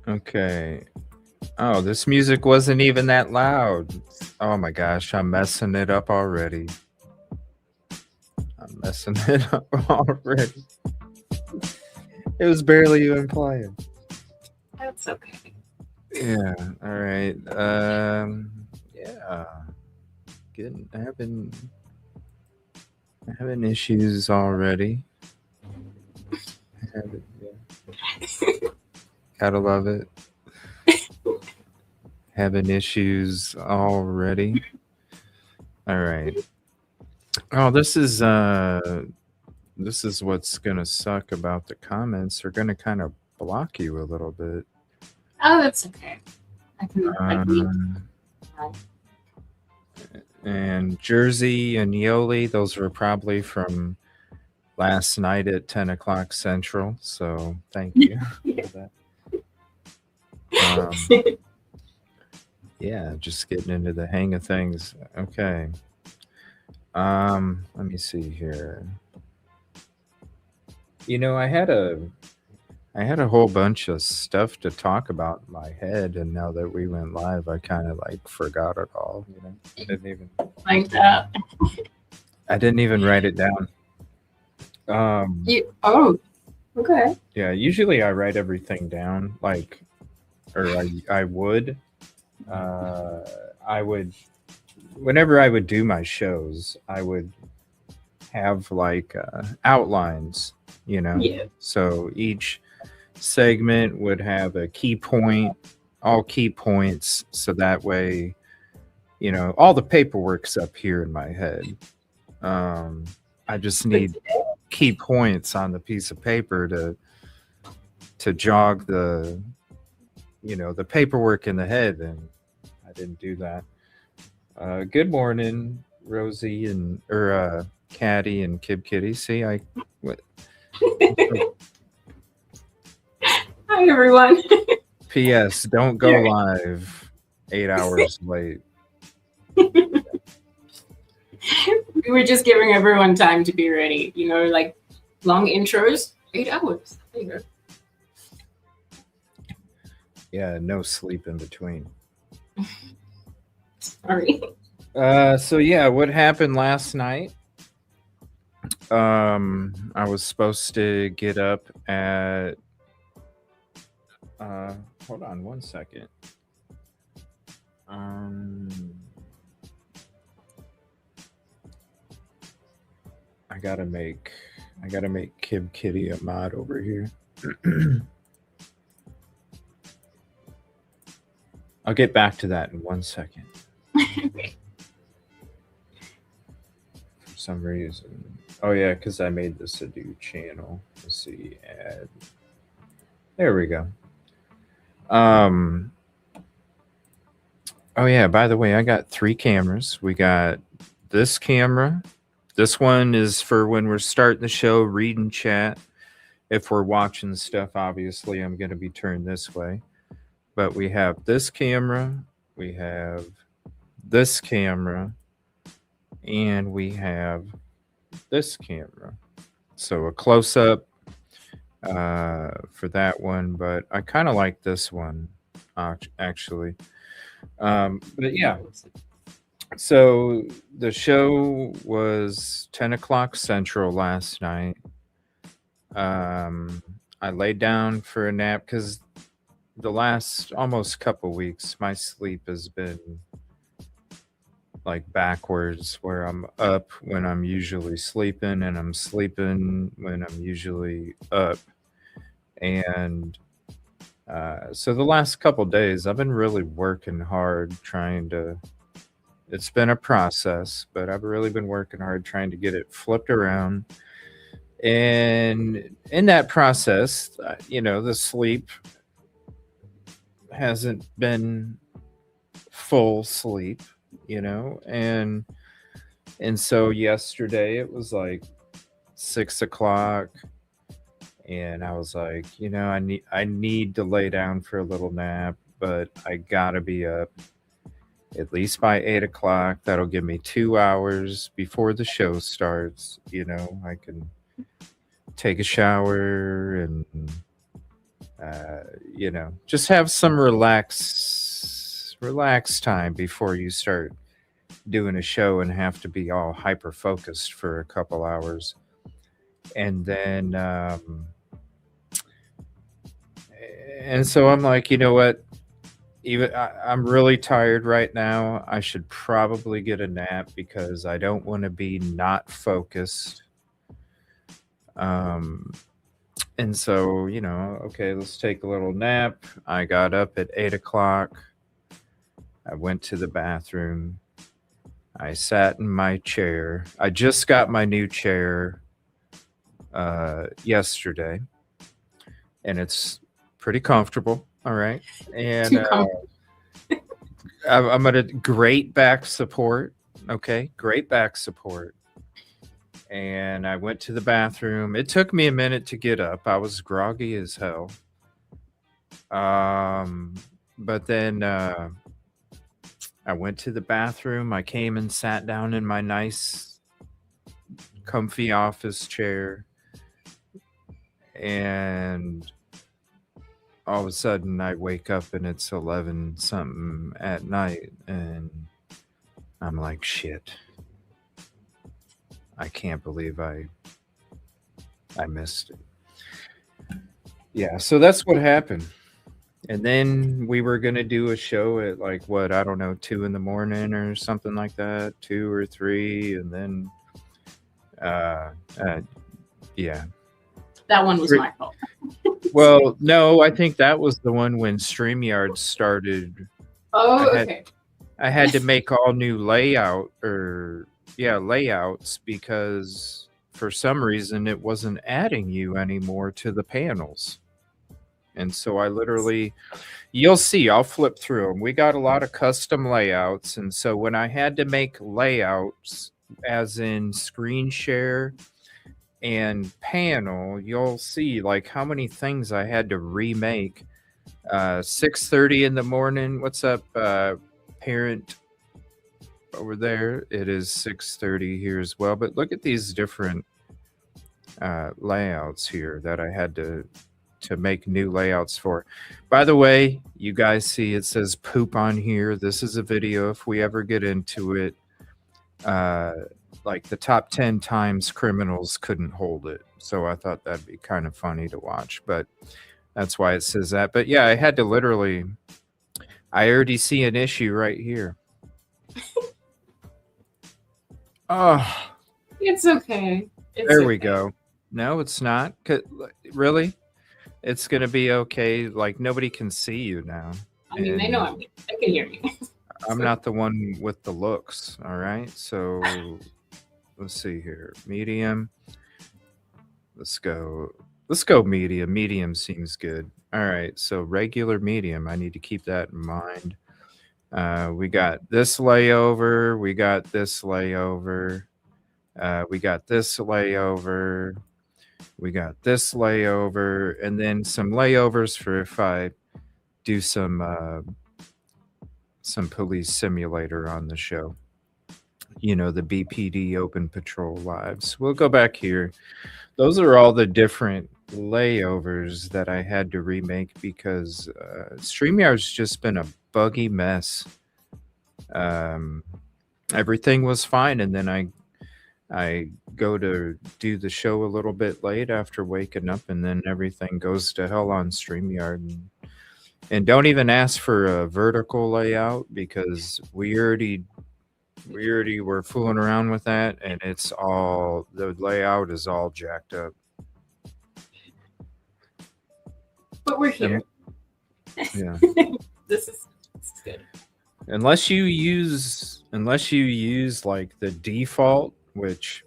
Okay. Oh, this music wasn't even that loud. Oh my gosh, I'm messing it up already. I'm messing it up already. It was barely even playing. That's okay. Yeah. All right. Yeah. Getting having issues already. Yeah. Gotta love it. Having issues already. All right. Oh, this is what's gonna suck about the comments. They're gonna kind of block you a little bit. Oh, that's okay. I can read. Um, and Jersey and Yoli, those were probably from last night at 10 o'clock Central. So thank you for that. Yeah, just getting into the hang of things. Okay. Let me see here. You know, I had a whole bunch of stuff to talk about in my head, and now that we went live, I kind of like forgot it all. You know, Like that. I didn't even write it down. Okay. Yeah, usually I write everything down, like, or I would, I would, whenever I would do my shows, I would have like outlines, you know. Yeah. So each segment would have a key point, all key points, so that way, you know, all the paperwork's up here in my head. I just need key points on the piece of paper to jog the, you know, the paperwork in the head, and I didn't do that. Good morning, Rosie and Caddy and Kib Kitty. See, I what? Hi everyone. P.S. Don't go live 8 hours late. We were just giving everyone time to be ready. You know, like long intros, 8 hours. There you go. Yeah, no sleep in between. Sorry. So yeah, what happened last night? I was supposed to get up at hold on one second. I gotta make Kib Kitty a mod over here. I'll get back to that in 1 second. For some reason. Oh yeah, because I made this a new channel. Let's see, add. There we go. Oh yeah, by the way, I got 3 cameras. We got this camera. This one is for when we're starting the show, reading chat. If we're watching stuff, obviously I'm going to be turned this way. But we have this camera, we have this camera, and we have this camera. So a close-up for that one, but I kind of like this one, actually. But yeah, so the show was 10 o'clock Central last night. I laid down for a nap because the last almost couple weeks, my sleep has been like backwards, where I'm up when I'm usually sleeping and I'm sleeping when I'm usually up. And so the last couple days, I've been really working hard trying to. It's been a process, but I've really been working hard trying to get it flipped around. And in that process, you know, the sleep hasn't been full sleep, you know, and so yesterday it was like 6 o'clock, and I was like, you know, I need to lay down for a little nap, but I gotta be up at least by 8 o'clock. That'll give me 2 hours before the show starts. You know, I can take a shower and You know, just have some relax time before you start doing a show and have to be all hyper focused for a couple hours. And then, and so I'm like, you know what? Even I'm really tired right now. I should probably get a nap because I don't want to be not focused. Um, and so, you know, okay, let's take a little nap. I got up at 8 o'clock. I went to the bathroom. I sat in my chair. I just got my new chair yesterday, and it's pretty comfortable. All right, and Too comfortable. I'm at a great back support. Okay, great back support. And I went to the bathroom. It took me a minute to get up. I was groggy as hell. But then I went to the bathroom. I came and sat down in my nice, comfy office chair. And all of a sudden, I wake up and it's 11 something at night. And I'm like, shit. I can't believe I missed it. Yeah, so that's what happened. And then we were gonna do a show at like what, I don't know, 2 in the morning or something like that, 2 or 3, and then yeah. That one was my fault. Well, no, I think that was the one when StreamYard started. Oh, okay. I had to make all new layouts because for some reason it wasn't adding you anymore to the panels. And so I literally, you'll see, I'll flip through them. We got a lot of custom layouts. And so when I had to make layouts, as in screen share and panel, you'll see like how many things I had to remake. 6:30 in the morning. What's up, parent over there? It is 6:30 here as well. But look at these different layouts here that I had to make new layouts for. By the way, you guys see it says poop on here. This is a video if we ever get into it. Like the top 10 times criminals couldn't hold it. So I thought that'd be kind of funny to watch, but that's why it says that. But yeah, I had to literally, I already see an issue right here. Oh, it's okay. There we go. No, it's not. Really? It's going to be okay. Like nobody can see you now. I mean, they know they can hear me. I'm not the one with the looks. All right. So let's see here. Medium. Let's go medium. Medium seems good. All right. So regular medium. I need to keep that in mind. We got this layover. We got this layover. We got this layover. We got this layover, and then some layovers for if I do some police simulator on the show. You know, the BPD Open Patrol Lives. We'll go back here. Those are all the different layovers that I had to remake because StreamYard's just been a buggy mess. Everything was fine, and then I go to do the show a little bit late after waking up, and then everything goes to hell on StreamYard. And don't even ask for a vertical layout because we already were fooling around with that, and it's all, the layout is all jacked up. But we're here. Yeah. This is good. Unless you use like the default, which,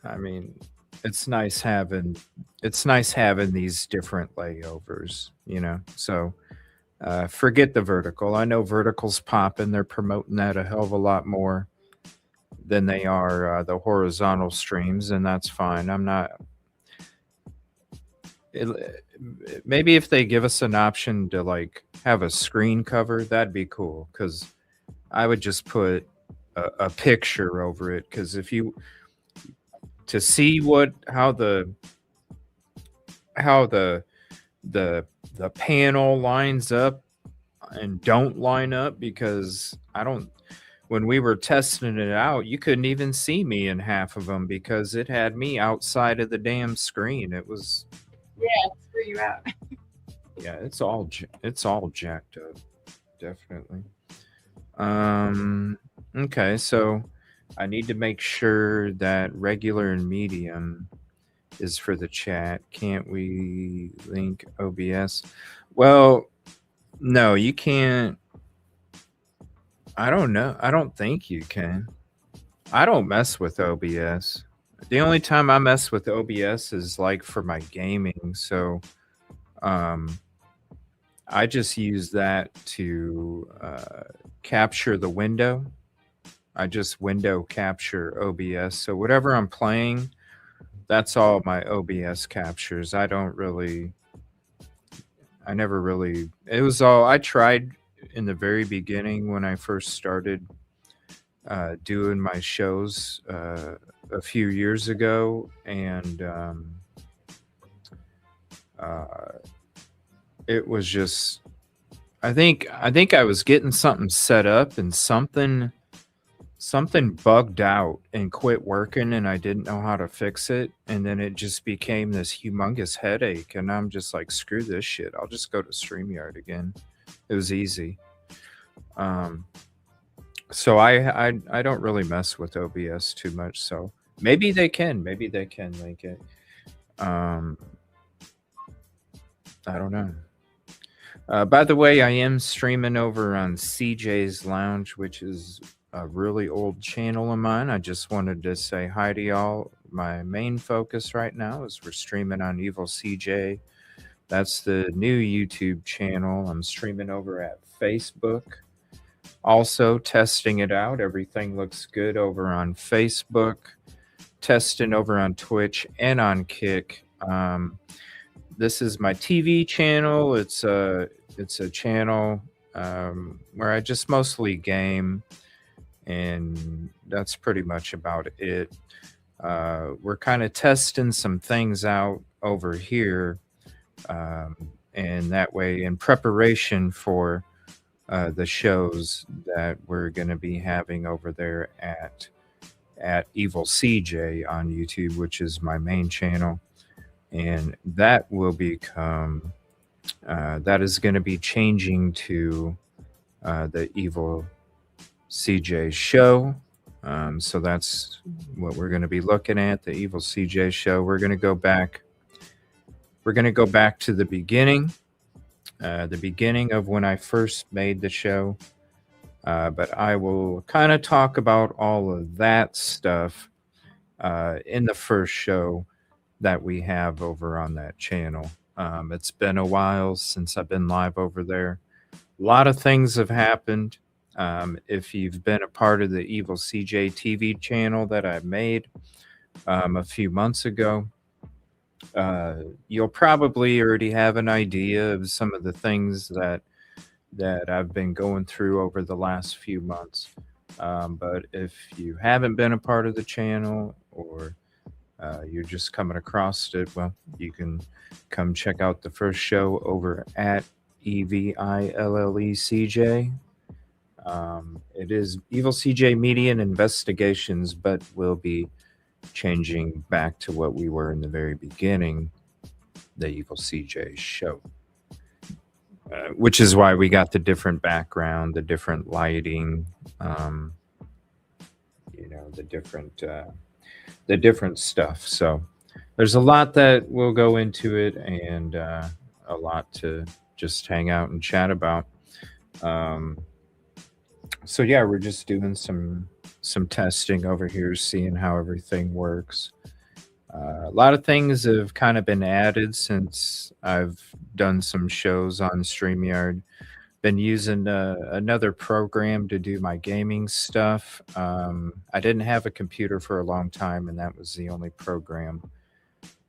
I mean, it's nice having these different layovers, you know. So forget the vertical. I know vertical's popping. They're promoting that a hell of a lot more than they are the horizontal streams, and that's fine. I'm not. Maybe if they give us an option to like have a screen cover, that'd be cool. Because I would just put a picture over it, because if you to see how how the the panel lines up and don't line up, because I don't when we were testing it out, you couldn't even see me in half of them because it had me outside of the damn screen. It was, Yeah, screw you out. yeah, it's all jacked up, definitely. Okay, so I need to make sure that regular and medium is for the chat. Can't we link OBS? Well, no, you can't. I don't know. I don't think you can. I don't mess with OBS. The only time I mess with OBS is like for my gaming. So um, I just use that to capture the window. I just window capture OBS. So whatever I'm playing, that's all my OBS captures. I never really, it was all, I tried in the very beginning when I first started doing my shows a few years ago, and it was just, I think I was getting something set up and something bugged out and quit working, and I didn't know how to fix it, and then it just became this humongous headache, and I'm just like, screw this shit, I'll just go to StreamYard again. It was easy. So I don't really mess with OBS too much. So maybe they can link it. I don't know. By the way, I am streaming over on CJ's Lounge, which is a really old channel of mine. I just wanted to say hi to y'all. My main focus right now is we're streaming on EvilleCJ. That's the new YouTube channel. I'm streaming over at Facebook. Also testing it out. Everything looks good over on Facebook. Testing over on Twitch and on Kick. This is my TV channel. It's a channel where I just mostly game, and that's pretty much about it. We're kind of testing some things out over here, and that way, in preparation for the shows that we're going to be having over there at EvilleCJ on YouTube, which is my main channel, and that will become that is going to be changing to the EvilleCJ show. So that's what we're going to be looking at, the EvilleCJ show. We're going to go back. We're going to go back to the beginning of when I first made the show. But I will kind of talk about all of that stuff in the first show that we have over on that channel. It's been a while since I've been live over there. A lot of things have happened. If you've been a part of the EvilleCJTV channel that I made a few months ago, you'll probably already have an idea of some of the things that I've been going through over the last few months. But if you haven't been a part of the channel, or you're just coming across it, well, you can come check out the first show over at EvilleCJ. It is EvilleCJ Media and Investigations, but we'll be changing back to what we were in the very beginning, the EvilleCJ show. Which is why we got the different background, the different lighting, the different stuff. So there's a lot that will go into it, and a lot to just hang out and chat about. So yeah, we're just doing some testing over here, seeing how everything works. A lot of things have kind of been added since I've done some shows on StreamYard. Been using another program to do my gaming stuff. I didn't have a computer for a long time, and that was the only program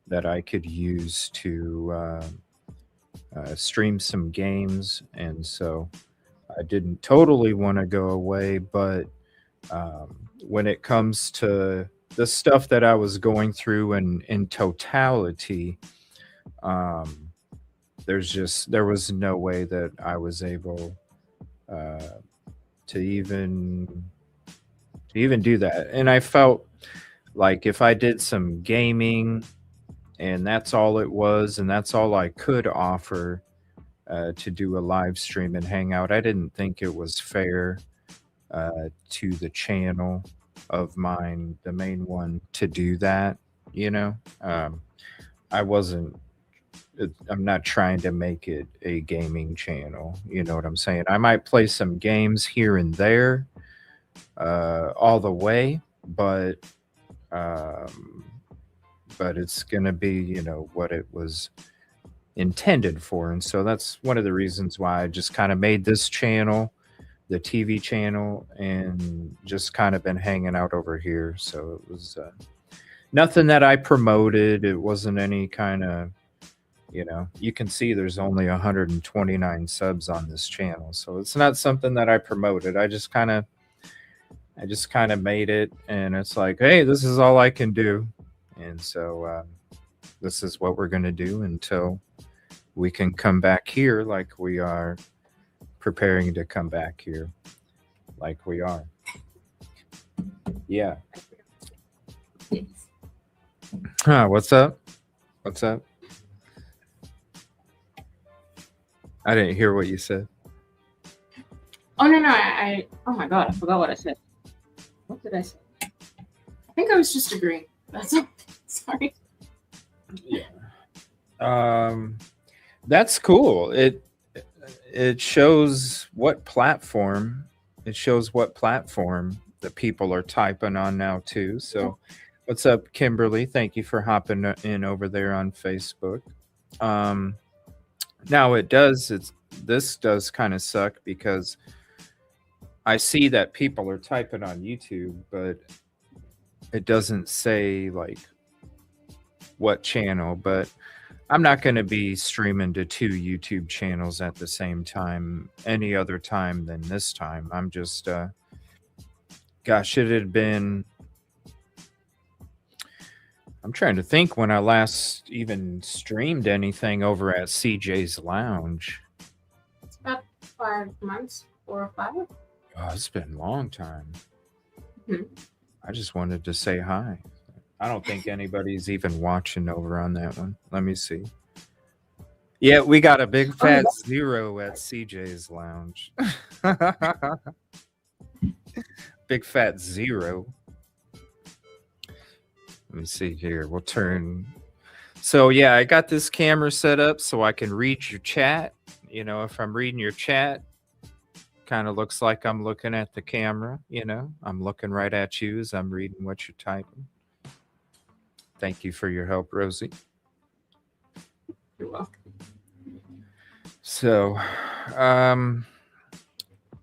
that I could use to stream some games. And so I didn't totally want to go away, but when it comes to the stuff that I was going through in totality, There was no way that I was able to even do that. And I felt like if I did some gaming and that's all it was, and that's all I could offer to do a live stream and Hangout, I didn't think it was fair to the channel of mine, the main one, to do that. You know, I wasn't. I'm not trying to make it a gaming channel. You know what I'm saying? I might play some games here and there, all the way, but it's gonna be, you know, what it was intended for. And so that's one of the reasons why I just kind of made this channel, the TV channel, and just kind of been hanging out over here. So it was nothing that I promoted. It wasn't any kind of, you know, you can see there's only 129 subs on this channel. So it's not something that I promoted. I just kind of made it, and it's like, hey, this is all I can do. And so this is what we're going to do until we can come back here, like we are preparing to come back here, like we are. Yeah. Huh, what's up? What's up? I didn't hear what you said. Oh, no. Oh my God, I forgot what I said. What did I say? I think I was just agreeing. That's all. Sorry. Yeah. That's cool. It shows what platform. It shows what platform the people are typing on now too. So, what's up, Kimberly? Thank you for hopping in over there on Facebook. Now this does kind of suck because I see that people are typing on YouTube, but it doesn't say like what channel. But I'm not going to be streaming to 2 YouTube channels at the same time any other time than this time. I'm just gosh, it had been, I'm trying to think when I last even streamed anything over at CJ's Lounge. It's about 5 months, 4 or 5. Oh, it's been a long time. Mm-hmm. I just wanted to say hi. I don't think anybody's even watching over on that one. Let me see. Yeah, we got a big fat 0 at CJ's Lounge. Big fat 0. Let me see here. We'll turn. So yeah, I got this camera set up so I can read your chat. You know, if I'm reading your chat, kind of looks like I'm looking at the camera. You know, I'm looking right at you as I'm reading what you're typing. Thank you for your help, Rosee. You're welcome. So,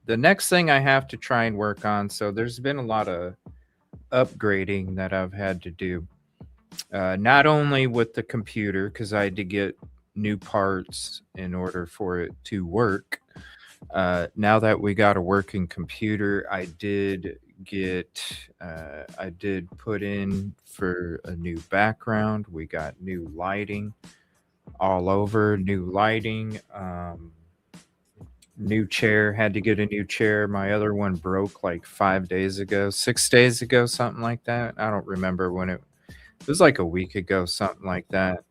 the next thing I have to try and work on. So there's been a lot of upgrading that I've had to do, not only with the computer, because I had to get new parts in order for it to work. Now that we got a working computer, I did put in for a new background. We got new lighting all over, new lighting, new chair. Had to get a new chair. My other one broke like 6 days ago, something like that. I don't remember when it was, like a week ago, something like that.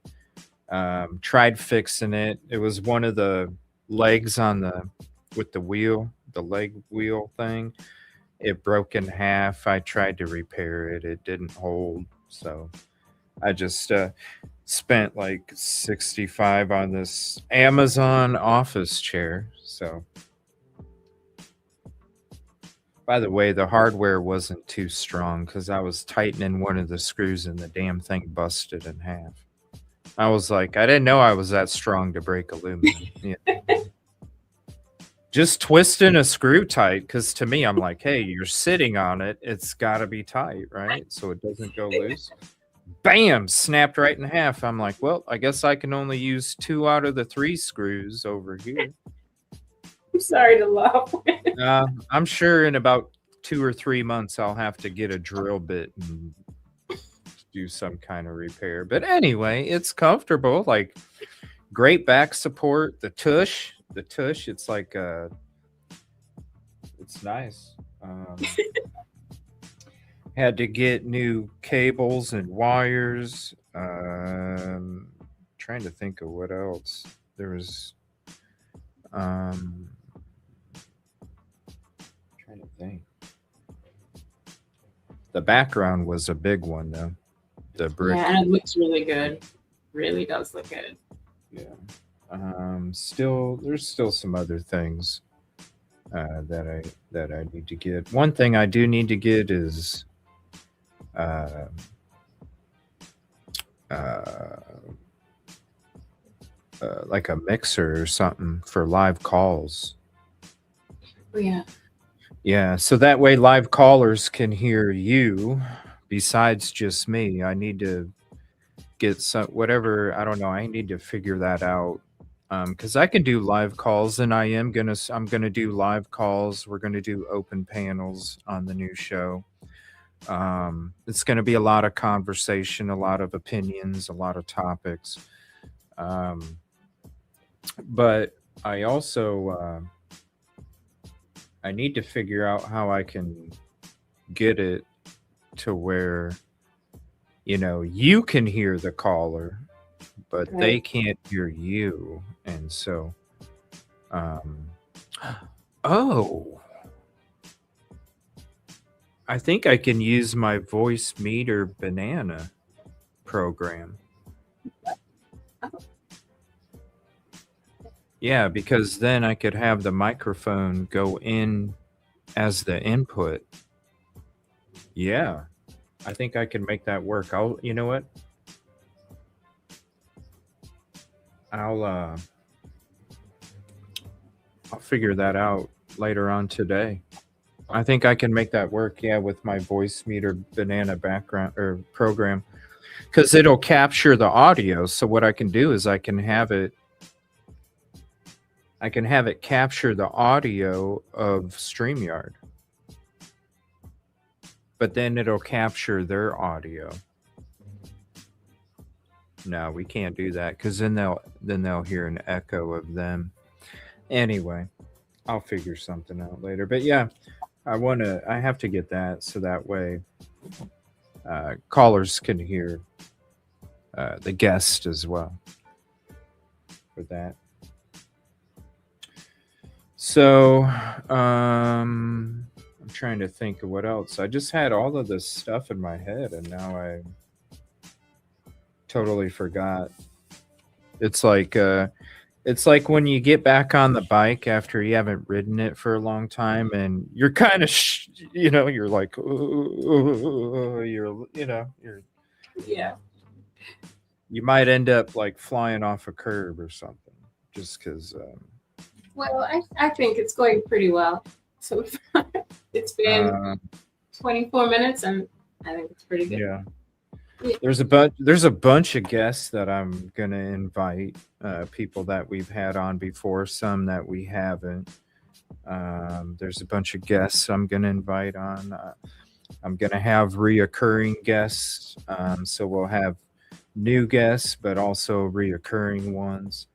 Tried fixing it. It was one of the legs with the wheel, the leg wheel thing. It broke in half. I tried to repair it. It didn't hold. So I just spent like $65 on this Amazon office chair. So, by the way, the hardware wasn't too strong because I was tightening one of the screws and the damn thing busted in half. I was like, I didn't know I was that strong to break aluminum. Yeah. Just twisting a screw tight, because to me, I'm like, hey, you're sitting on it. It's got to be tight, right? So it doesn't go loose. Bam! Snapped right in half. I'm like, well, I guess I can only use 2 out of the 3 screws over here. I'm sorry to laugh. I'm sure in about 2 or 3 months, I'll have to get a drill bit and do some kind of repair. But anyway, it's comfortable. Like great back support. The tush, it's like it's nice. Had to get new cables and wires. Trying to think of what else. There was trying to think. The background was a big one though. The brick. Yeah, and it looks really good. Really does look good. Yeah. There's still some other things that I need to get. One thing I do need to get is like a mixer or something for live calls. Oh, yeah. Yeah, so that way live callers can hear you besides just me. I need to get some whatever, I don't know, I need to figure that out. Because I can do live calls, and I'm gonna do live calls. We're gonna do open panels on the new show. It's gonna be a lot of conversation, a lot of opinions, a lot of topics. But I also I need to figure out how I can get it to where you can hear the caller, but Right. they can't hear you. And so oh, I think I can use my voice meter banana program. Yeah, because then I could have the microphone go in as the input. Yeah, I think I can make that work. You know what? I'll figure that out later on today. I think I can make that work. Yeah, with my voice meter banana background or program, because it'll capture the audio. So what I can do is I can have it capture the audio of StreamYard, but then it'll capture their audio. No, we can't do that because then they'll hear an echo of them. Anyway, I'll figure something out later. But yeah, I have to get that so that way callers can hear the guest as well for that. So I'm trying to think of what else. I just had all of this stuff in my head and now I totally forgot. It's like when you get back on the bike after you haven't ridden it for a long time and you're kind of you're like Yeah. You might end up like flying off a curb or something just because Well, I think it's going pretty well. So it's been 24 minutes and I think it's pretty good. Yeah. There's a bunch of guests that I'm gonna invite, people that we've had on before, some that we haven't. There's a bunch of guests I'm gonna invite on. I'm gonna have reoccurring guests, so we'll have new guests, but also reoccurring ones.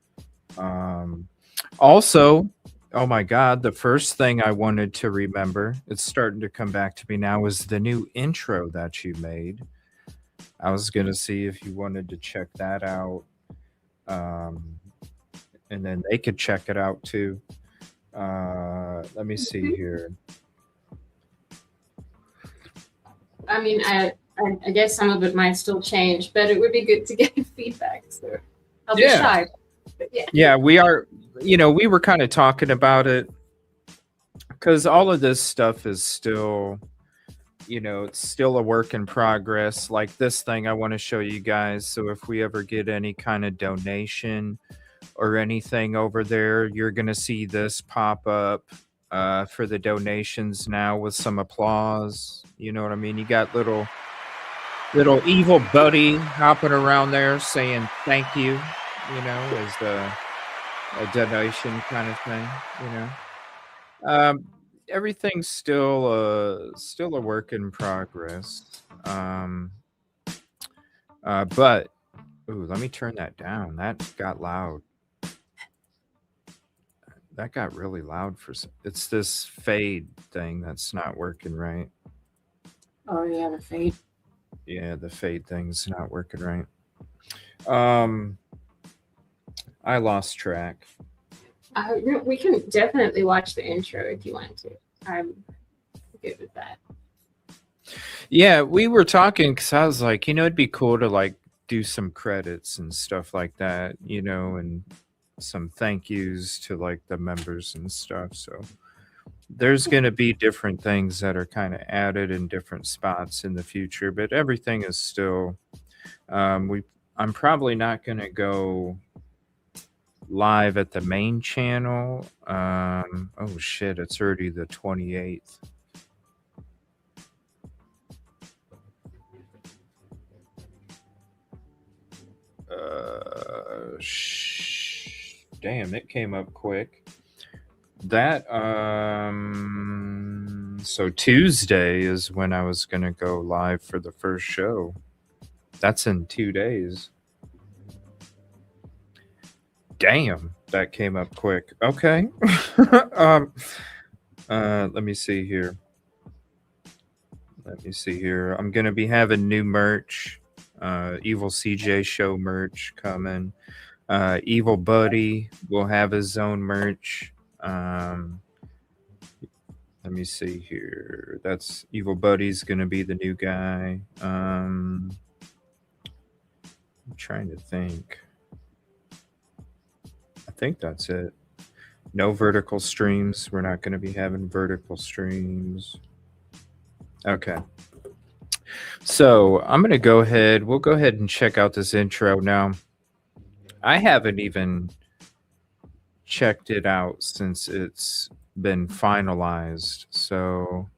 Also, oh my God, the first thing I wanted to remember, it's starting to come back to me now, was the new intro that you made. I was going to see if you wanted to check that out. And then they could check it out too. Let me see here. I mean, I guess some of it might still change, but it would be good to get feedback. So I'll be shy. But yeah. Yeah, we are, we were kind of talking about it because all of this stuff is still, it's still a work in progress. Like this thing I want to show you guys. So if we ever get any kind of donation or anything over there, you're going to see this pop up for the donations now with some applause. You know what I mean? You got little evil buddy hopping around there saying thank you, as a donation kind of thing, everything's still a work in progress. But ooh, let me turn that down. That got loud. That got really loud it's this fade thing that's not working right. Oh yeah, the fade. Yeah, the fade thing's not working right. Um, I lost track. We can definitely watch the intro if you want to. I'm good with that. Yeah, we were talking because I was like, it'd be cool to like do some credits and stuff like that, and some thank yous to like the members and stuff. So there's going to be different things that are kind of added in different spots in the future, but everything is still. I'm probably not going to go live at the main channel. Oh shit! It's already the 28th. Damn, it came up quick. That so Tuesday is when I was gonna go live for the first show. That's in 2 days. Damn, that came up quick. Okay. Let me see here. I'm gonna be having new merch. EvilleCJ show merch coming. Evil Buddy will have his own merch. Let me see here. That's Evil Buddy's gonna be the new guy. I'm trying to think. I think that's it. No vertical streams. We're not going to be having vertical streams. Okay. So I'm going to go ahead. We'll go ahead and check out this intro now. I haven't even checked it out since it's been finalized. So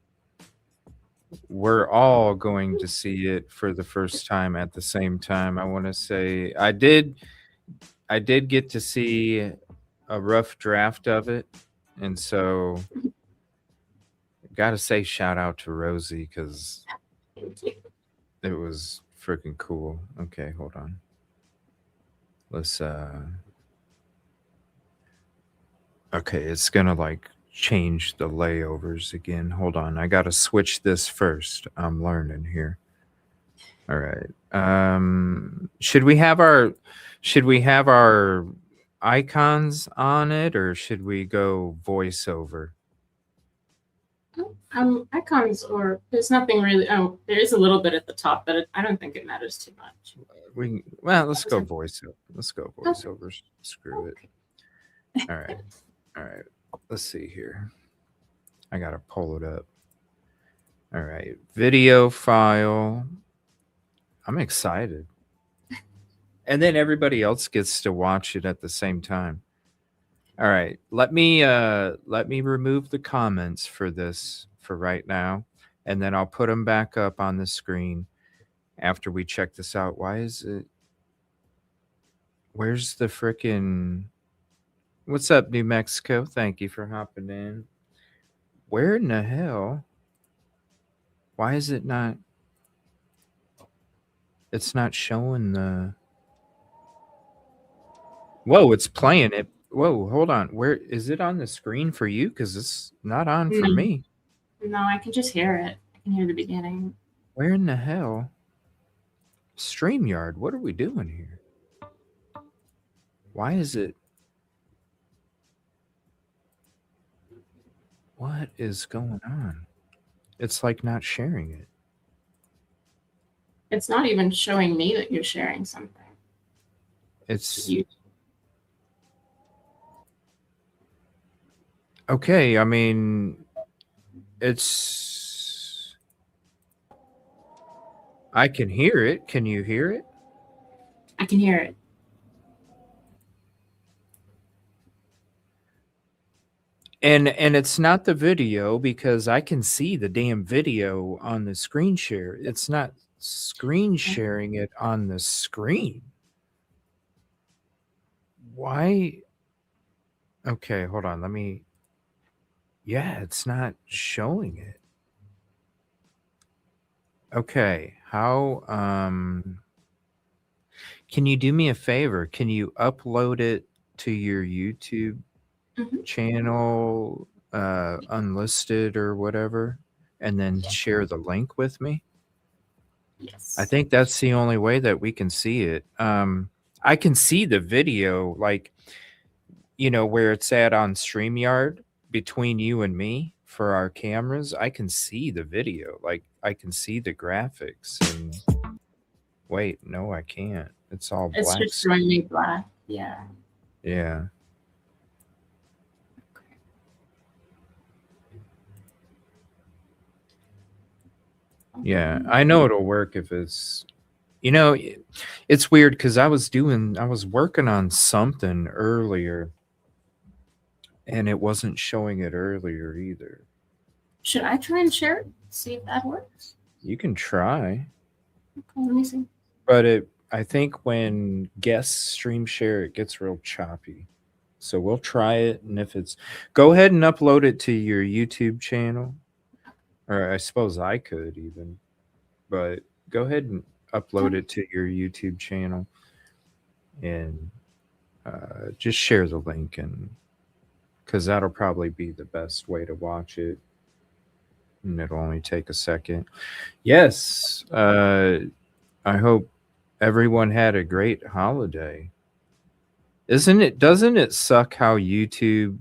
we're all going to see it for the first time at the same time. I want to say I did get to see a rough draft of it, and so gotta say shout out to Rosee because it was freaking cool. Okay, hold on. Let's okay, it's gonna like change the layovers again. Hold on, I gotta switch this first. I'm learning here. All right. Should we have our icons on it, or should we go voiceover? Icons, or there's nothing really. Oh, there is a little bit at the top, but I don't think it matters too much. Let's go voiceover. Let's go voiceover. Okay. Screw it. All right. Let's see here. I gotta pull it up. All right, video file. I'm excited. And then everybody else gets to watch it at the same time. All right, let me remove the comments for this for right now, and then I'll put them back up on the screen after we check this out. Why is it? Where's the frickin'? What's up, New Mexico? Thank you for hopping in. Where in the hell? Why is it not? It's not showing the. Whoa, it's playing it. Whoa, hold on. Where is it on the screen for you? Because it's not on for me. No, I can just hear it. I can hear the beginning. Where in the hell? StreamYard, what are we doing here? Why is it? What is going on? It's like not sharing it. It's not even showing me that you're sharing something. It's you. Okay, I mean, it's. I can hear it. Can you hear it? I can hear it. And it's not the video because I can see the damn video on the screen share. It's not screen sharing it on the screen. Why? Okay, hold on. Let me. Yeah, it's not showing it. Okay, how Can you do me a favor? Can you upload it to your YouTube channel, unlisted or whatever, and then share the link with me? Yes. I think that's the only way that we can see it. I can see the video, like, you know, where it's at on StreamYard between you and me for our cameras. I can see the video. Like, I can see the graphics. And wait, no, I can't. It's all black. It's just showing me black. Yeah. Yeah. Yeah, I know it'll work if it's, you know, it's weird because I was working on something earlier and it wasn't showing it earlier either. Should I try and share it? See if that works? You can try. Okay, let me see. But I think when guests stream share, it gets real choppy. So we'll try it. And if it's, go ahead and upload it to your YouTube channel. Or I suppose I could even. But go ahead and upload it to your YouTube channel. And just share the link, and because that'll probably be the best way to watch it, and it'll only take a second. Yes, I hope everyone had a great holiday. Doesn't it suck how YouTube,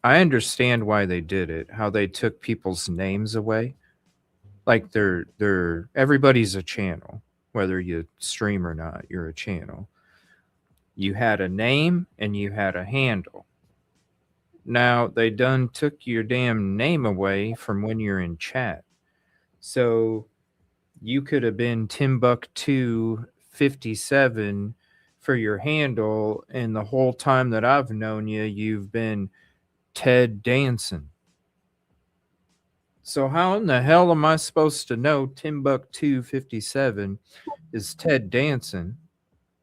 I understand why they did it, how they took people's names away. Like they're everybody's a channel, whether you stream or not, you're a channel. You had a name and you had a handle. Now they done took your damn name away from when you're in chat. So you could have been Timbuktu57 for your handle, and the whole time that I've known you, you've been Ted Danson. So how in the hell am I supposed to know Timbuktu57 is Ted Danson?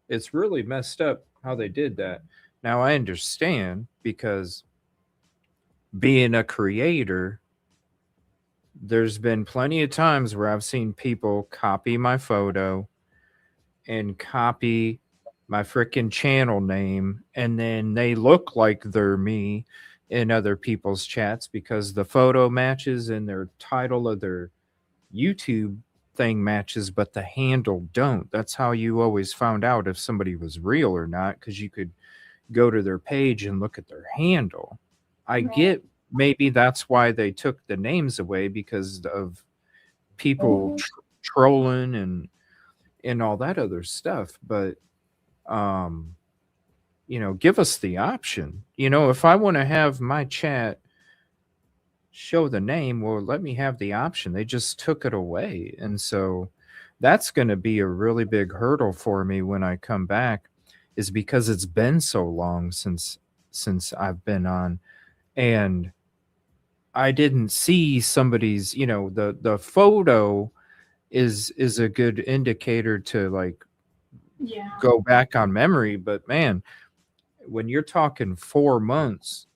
It's really messed up how they did that. Now I understand, because being a creator, there's been plenty of times where I've seen people copy my photo and copy my freaking channel name, and then they look like they're me in other people's chats because the photo matches and their title of their YouTube thing matches, but the handle don't. That's how you always found out if somebody was real or not, because you could go to their page and look at their handle. I get maybe that's why they took the names away, because of people trolling and all that other stuff. But you know, give us the option. You know, if I want to have my chat show the name, well, let me have the option. They just took it away. And so that's going to be a really big hurdle for me when I come back, is because it's been so long since I've been on, and I didn't see somebody's, you know, the photo is a good indicator to, like, go back on memory. But man, when you're talking 4 months,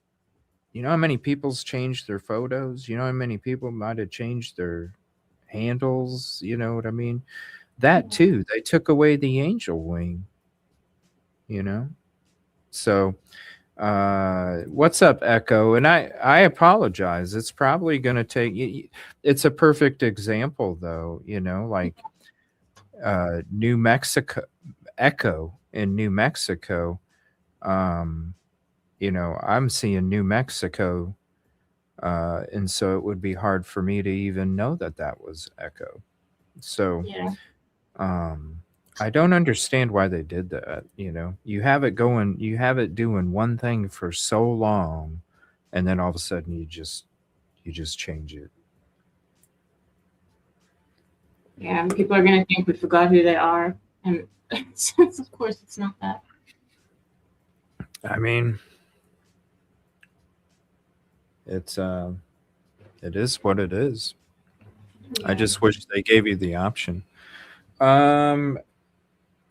you know how many people's changed their photos? You know how many people might have changed their handles? You know what I mean? That too, they took away the angel wing, you know? So what's up, Echo? And I apologize. It's probably going to take, it's a perfect example though, you know, like New Mexico, Echo in New Mexico. You know, I'm seeing New Mexico, and so it would be hard for me to even know that that was Echo. So I don't understand why they did that. You know, you have it doing one thing for so long, and then all of a sudden you just change it. Yeah, and people are gonna think we forgot who they are, and of course it's not that. I mean, it is what it is. Yeah. I just wish they gave you the option. Let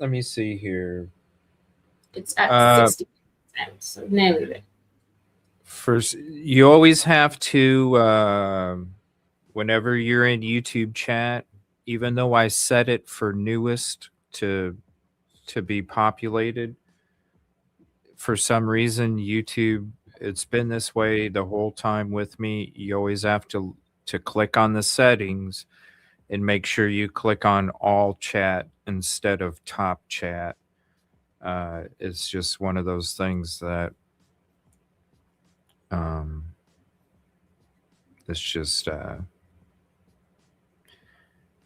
me see here. It's at 60%, so nearly there. First, you always have to, whenever you're in YouTube chat, even though I set it for newest to to be populated. For some reason, YouTube, it's been this way the whole time with me. You always have to click on the settings and make sure you click on all chat instead of top chat. It's just one of those things that it's just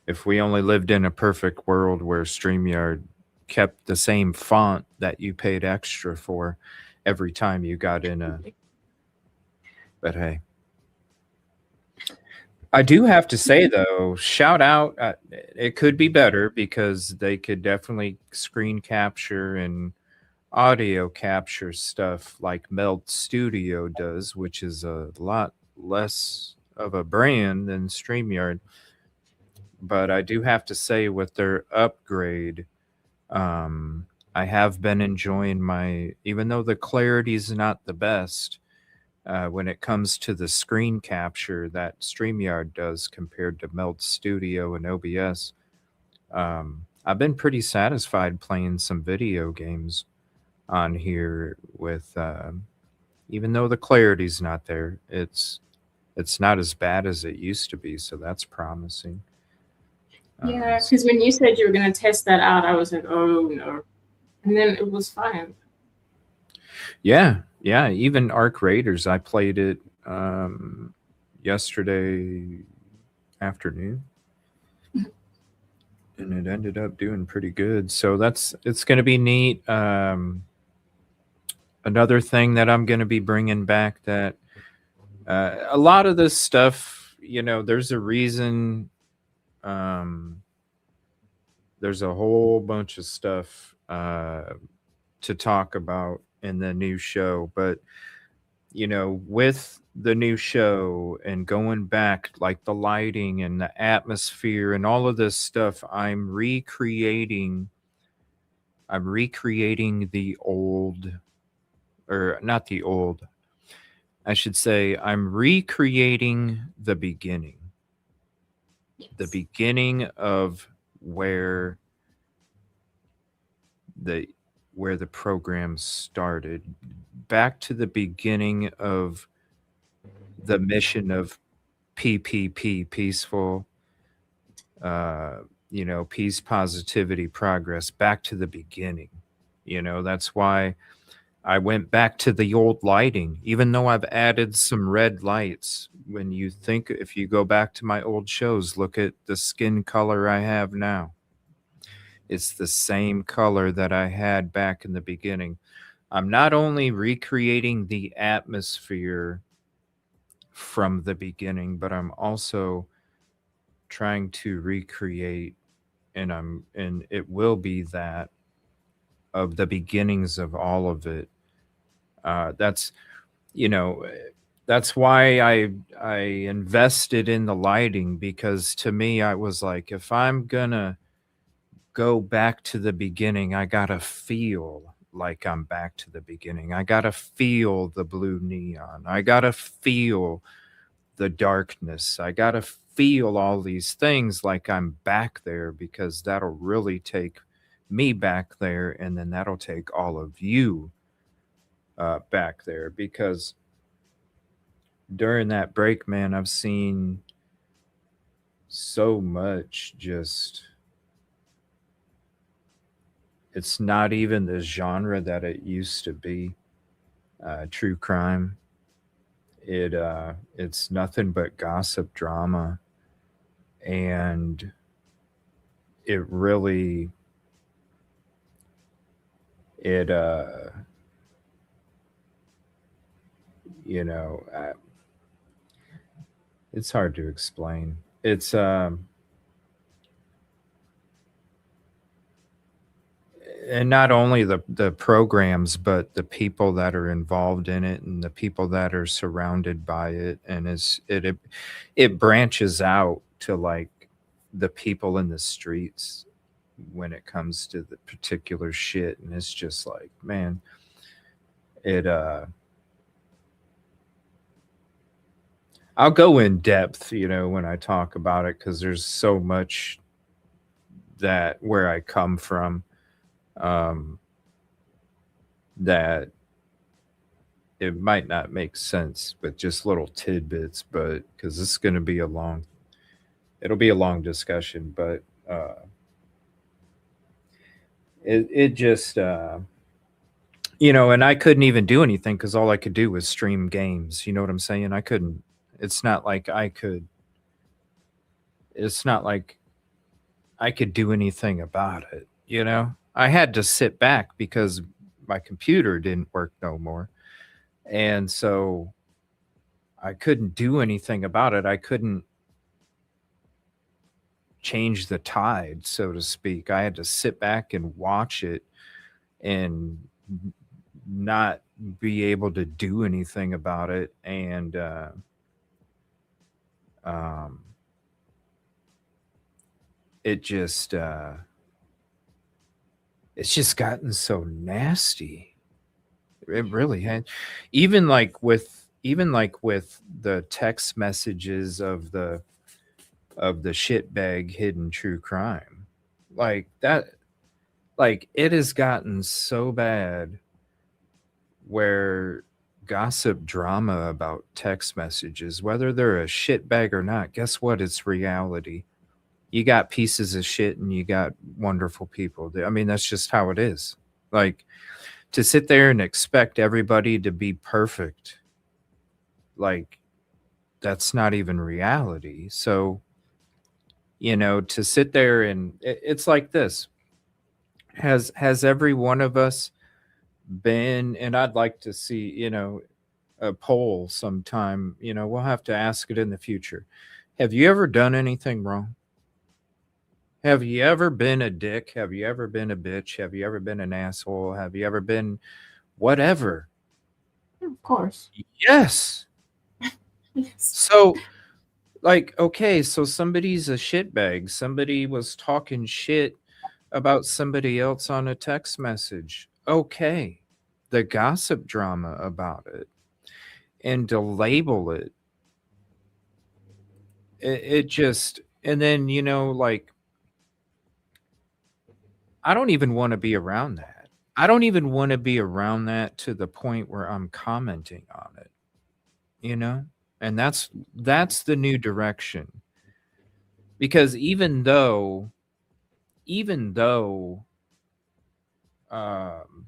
if we only lived in a perfect world where StreamYard kept the same font that you paid extra for every time you got in a... But hey. I do have to say, though, shout out. It could be better because they could definitely screen capture and audio capture stuff like Meld Studio does, which is a lot less of a brand than StreamYard. But I do have to say, with their upgrade, I have been enjoying even though the clarity is not the best, when it comes to the screen capture that StreamYard does compared to Meld Studio and OBS. I've been pretty satisfied playing some video games on here with, even though the clarity's not there, it's not as bad as it used to be, so that's promising. Yeah, because when you said you were going to test that out, I was like, oh no. And then it was fine. Yeah, even Arc Raiders, I played it yesterday afternoon. And it ended up doing pretty good. So it's going to be neat. Another thing that I'm going to be bringing back that a lot of this stuff, there's a reason. There's a whole bunch of stuff to talk about in the new show, but with the new show and going back, like the lighting and the atmosphere and all of this stuff, I'm recreating the old, or not the old, I should say, I'm recreating the beginning. Yes. The beginning of where the program started, back to the beginning of the mission of PPP, peaceful, peace, positivity, progress, back to the beginning. That's why I went back to the old lighting, even though I've added some red lights. If you go back to my old shows, look at the skin color I have now. It's the same color that I had back in the beginning. I'm not only recreating the atmosphere from the beginning, but I'm also trying to recreate, and it will be that of the beginnings of all of it. That's why I invested in the lighting, because to me, I was like, if I'm gonna go back to the beginning, I gotta feel like I'm back to the beginning. I gotta feel the blue neon. I gotta feel the darkness. I gotta feel all these things like I'm back there, because that'll really take me back there, and then that'll take all of you back there. Because during that break, man, I've seen so much it's not even the genre that it used to be. True crime. It's nothing but gossip drama, and it really it's hard to explain. It's and not only the programs, but the people that are involved in it and the people that are surrounded by it. And it branches out to like the people in the streets when it comes to the particular shit. And it's just like, man, I'll go in depth, when I talk about it, because there's so much that where I come from. that it might not make sense, but just little tidbits. But because this is going to be it'll be a long discussion. But it just and I couldn't even do anything because all I could do was stream games. You know what I'm saying? I couldn't. It's not like I could. It's not like I could do anything about it. I had to sit back because my computer didn't work no more. And so I couldn't do anything about it. I couldn't change the tide, so to speak. I had to sit back and watch it and not be able to do anything about it. And it just it's just gotten so nasty. It really had. Even like with the text messages of the shitbag hidden true crime, like that, like it has gotten so bad where gossip drama about text messages, whether they're a shitbag or not, guess what? It's reality. You got pieces of shit and you got wonderful people. I mean, that's just how it is. Like, to sit there and expect everybody to be perfect, like, that's not even reality. So, to sit there and it's like this. Has every one of us been, and I'd like to see, a poll sometime, we'll have to ask it in the future. Have you ever done anything wrong? Have you ever been a dick? Have you ever been a bitch? Have you ever been an asshole? Have you ever been whatever? Of course. Yes. Yes. So, like, okay, so somebody's a shitbag. Somebody was talking shit about somebody else on a text message. Okay. The gossip drama about it, and to label it just, and then, like, I don't even want to be around that. I don't even want to be around that to the point where I'm commenting on it, and that's the new direction. Because even though um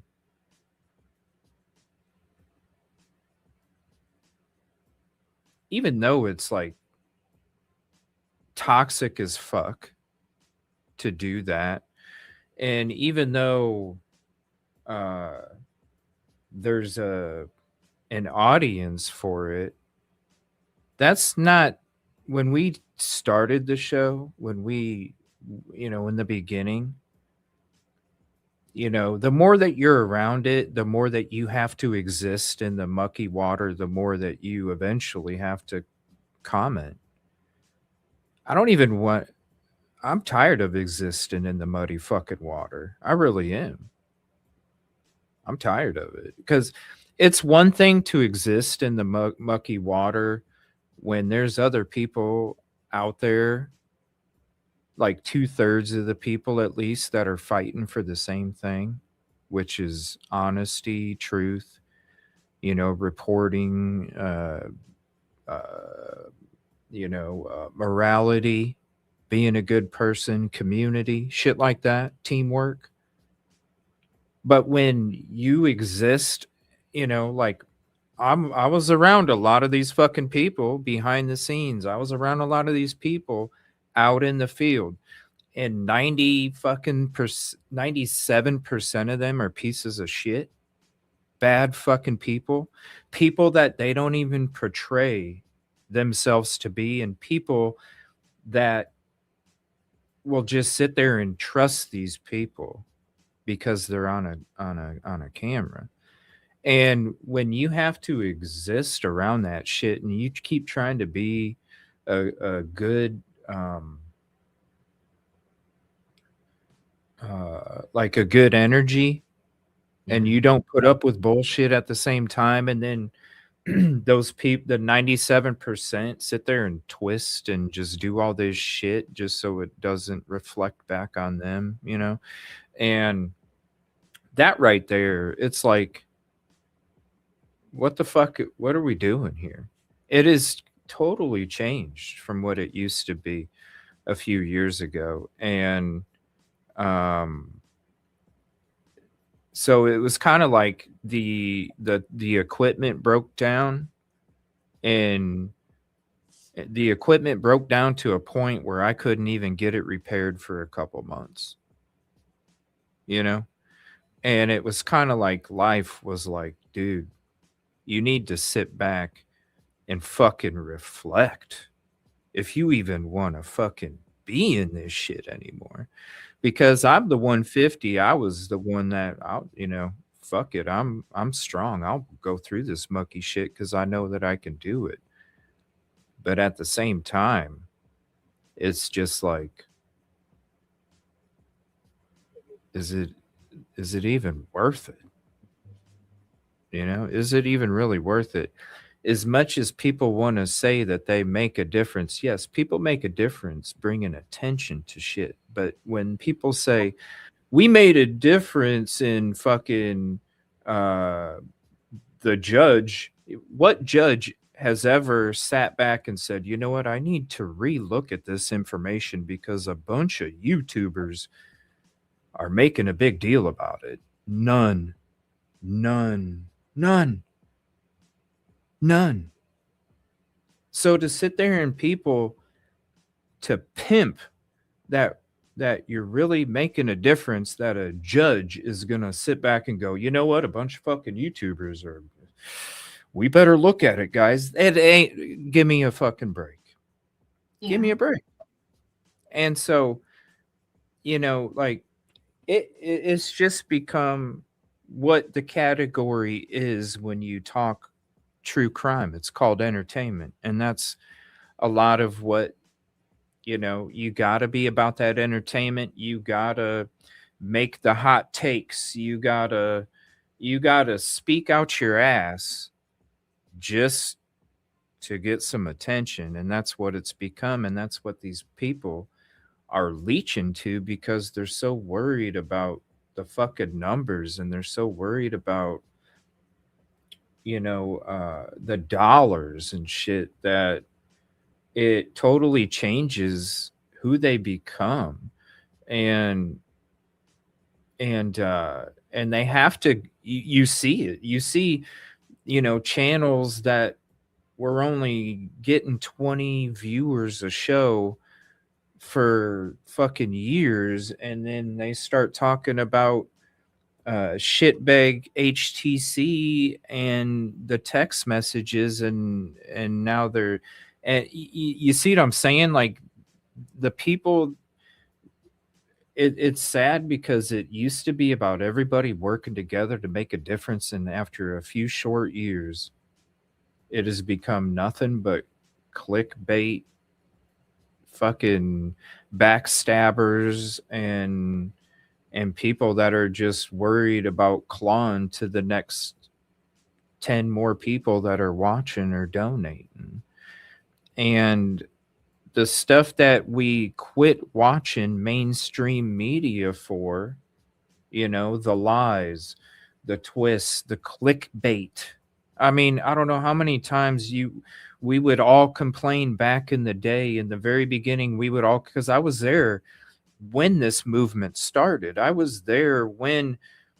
even though it's like toxic as fuck to do that, and even though uh there's an audience for it, that's not, when we started the show, when we, in the beginning, the more that you're around it, the more that you have to exist in the mucky water, the more that you eventually have to comment. I don't even want, I'm tired of existing in the muddy fucking water. I really am. I'm tired of it because it's one thing to exist in the mucky water when there's other people out there, like 2/3 of the people at least, that are fighting for the same thing, which is honesty, truth, reporting, morality, being a good person, community, shit like that, teamwork. But when you exist, like, I was around a lot of these fucking people behind the scenes. I was around a lot of these people out in the field, and 97% of them are pieces of shit, bad fucking people that they don't even portray themselves to be, and people that will just sit there and trust these people because they're on a camera. And when you have to exist around that shit and you keep trying to be a good like a good energy, and you don't put up with bullshit at the same time, and then those people, the 97%, sit there and twist and just do all this shit just so it doesn't reflect back on them, and that right there, it's like, what the fuck? What are we doing here? It is totally changed from what it used to be a few years ago. And um, so it was kind of like the equipment broke down, and the equipment broke down to a point where I couldn't even get it repaired for a couple months, you know? And it was kind of like life was like, dude, you need to sit back and fucking reflect if you even want to fucking be in this shit anymore. Because I'm the 150. I was the one that fuck it. I'm strong. I'll go through this mucky shit because I know that I can do it. But at the same time, it's just like, is it even worth it? Is it even really worth it? As much as people want to say that they make a difference, yes, people make a difference bringing attention to shit. But when people say, we made a difference in fucking the judge, what judge has ever sat back and said, you know what, I need to relook at this information because a bunch of YouTubers are making a big deal about it? None. None. None. None. So to sit there and people to pimp that you're really making a difference, that a judge is going to sit back and go, you know what, a bunch of fucking YouTubers are, we better look at it, guys. It ain't, give me a fucking break. Yeah. Give me a break. And so, like it's just become what the category is when you talk true crime. It's called entertainment. And that's a lot of what, you got to be about that entertainment. You got to make the hot takes. You got to speak out your ass just to get some attention. And that's what it's become. And that's what these people are leeching to, because they're so worried about the fucking numbers, and they're so worried about the dollars and shit, that it totally changes who they become. And they have to, you see it, you see channels that were only getting 20 viewers a show for fucking years, and then they start talking about shitbag HTC and the text messages, and now they're, and you see what I'm saying? Like, the people, it's sad because it used to be about everybody working together to make a difference, and after a few short years, it has become nothing but clickbait, fucking backstabbers, and people that are just worried about clawing to the next 10 more people that are watching or donating. And the stuff that we quit watching mainstream media for, the lies, the twists, the clickbait. I mean, I don't know how many times we would all complain back in the day, in the very beginning. We would all, because I was there when this movement started. I was there when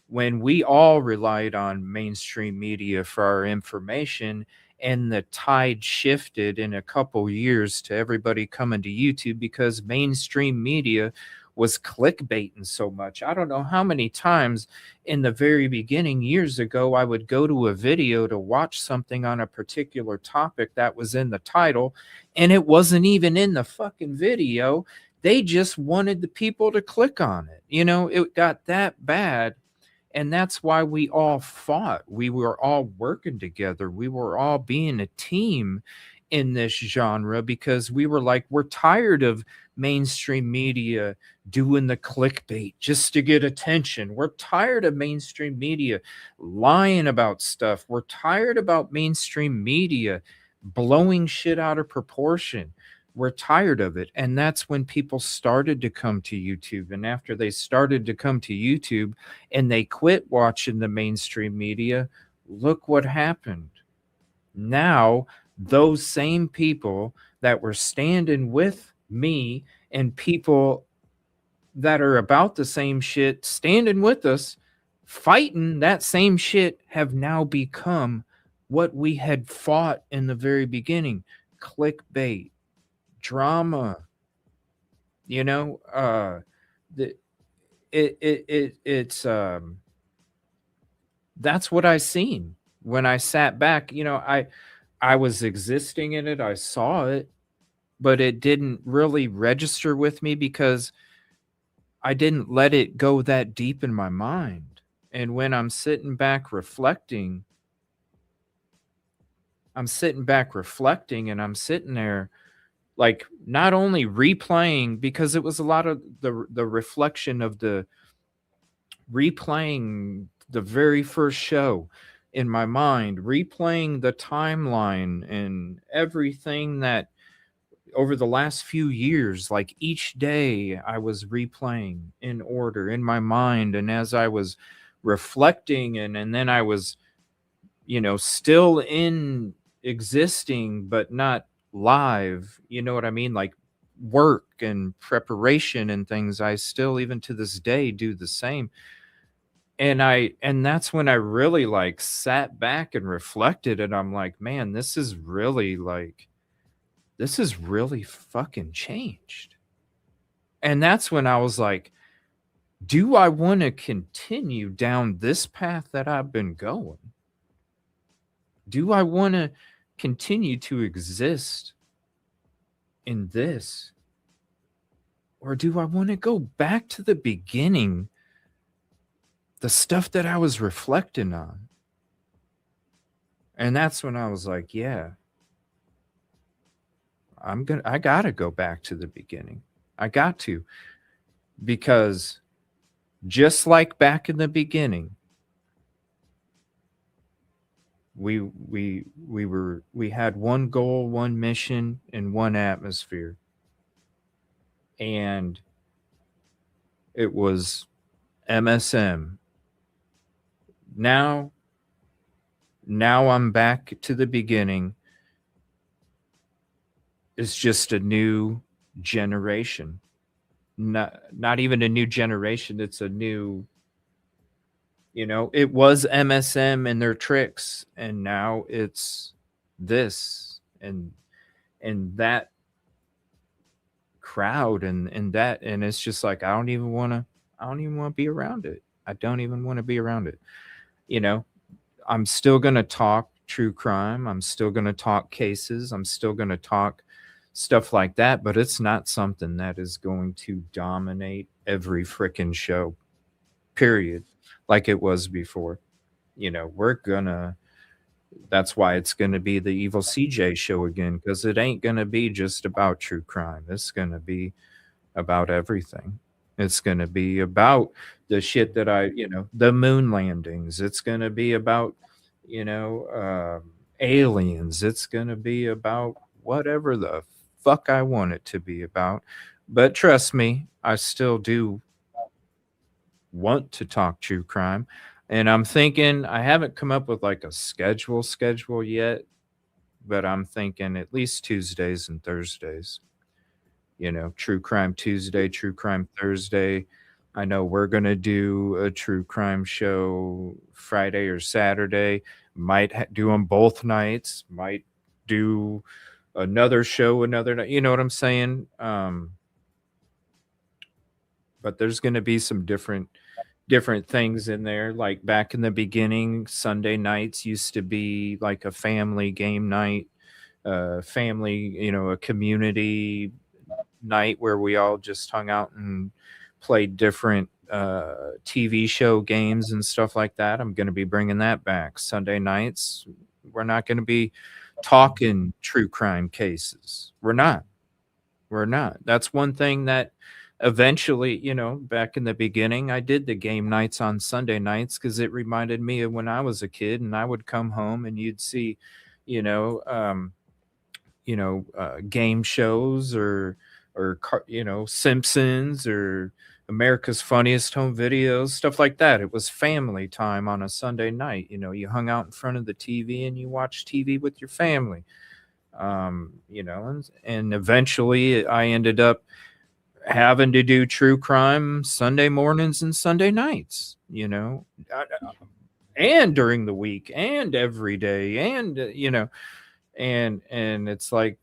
we all relied on mainstream media for our information, and the tide shifted in a couple years to everybody coming to YouTube because mainstream media was clickbaiting so much. I don't know how many times in the very beginning years ago I would go to a video to watch something on a particular topic that was in the title, and it wasn't even in the fucking video. They just wanted the people to click on it. It got that bad. And that's why we all fought. We were all working together. We were all being a team in this genre, because we were like, we're tired of mainstream media doing the clickbait just to get attention. We're tired of mainstream media lying about stuff. We're tired about mainstream media blowing shit out of proportion. we're tired of it. And that's when people started to come to YouTube. And after they started to come to YouTube and they quit watching the mainstream media, look what happened. Now, those same people that were standing with me and people that are about the same shit standing with us, fighting that same shit, have now become what we had fought in the very beginning: clickbait, drama, you know, the it's that's what I seen when I sat back. You know, I was existing in it, I saw it, but it didn't really register with me because I didn't let it go that deep in my mind. And when I'm sitting back reflecting, and I'm sitting there, like, not only replaying, because it was a lot of the reflection of the replaying the very first show in my mind, replaying the timeline and everything that over the last few years, like each day I was replaying in order in my mind. And as I was reflecting, and then I was, you know, still in existing, but not live, you know what I mean? Like work and preparation and things, I still, even to this day, do the same. And that's when I really like sat back and reflected, and I'm like, man, this is really fucking changed. And that's when I was like, do I want to continue down this path that I've been going? Do I want to continue to exist in this? Or do I want to go back to the beginning, the stuff that I was reflecting on? And that's when I was like, yeah, I gotta go back to the beginning. I got to, because just like back in the beginning, we had one goal, one mission, and one atmosphere. And it was MSM. Now I'm back to the beginning. It's just a new generation. Not even a new generation, it's a new, you know, it was MSM and their tricks, and now it's this and that crowd and that, and it's just like I don't even want to be around it. I don't even want to be around it. You know, I'm still going to talk true crime, I'm still going to talk cases, I'm still going to talk stuff like that, but it's not something that is going to dominate every freaking show, period, like it was before. You know, that's why it's going to be the EvilleCJ show again, because it ain't going to be just about true crime. It's going to be about everything. It's going to be about the shit that the moon landings. It's going to be about, aliens. It's going to be about whatever the fuck I want it to be about. But trust me, I still do want to talk true crime. And I'm thinking, I haven't come up with like a schedule yet, but I'm thinking at least Tuesdays and Thursdays. You know, True Crime Tuesday, True Crime Thursday. I know we're going to do a true crime show Friday or Saturday. Might do them both nights. Might do another show another night. You know what I'm saying? But there's going to be some different things in there. Like back in the beginning, Sunday nights used to be like a family game night, family, a community night where we all just hung out and played different TV show games and stuff like that. I'm going to be bringing that back. Sunday nights, we're not going to be talking true crime cases. We're not. That's one thing that eventually, back in the beginning, I did the game nights on Sunday nights because it reminded me of when I was a kid and I would come home and you'd see, game shows or Simpsons or America's Funniest Home Videos, stuff like that. It was family time on a Sunday night. You hung out in front of the TV and you watched TV with your family. And eventually I ended up having to do true crime Sunday mornings and Sunday nights, and during the week and every day. And it's like,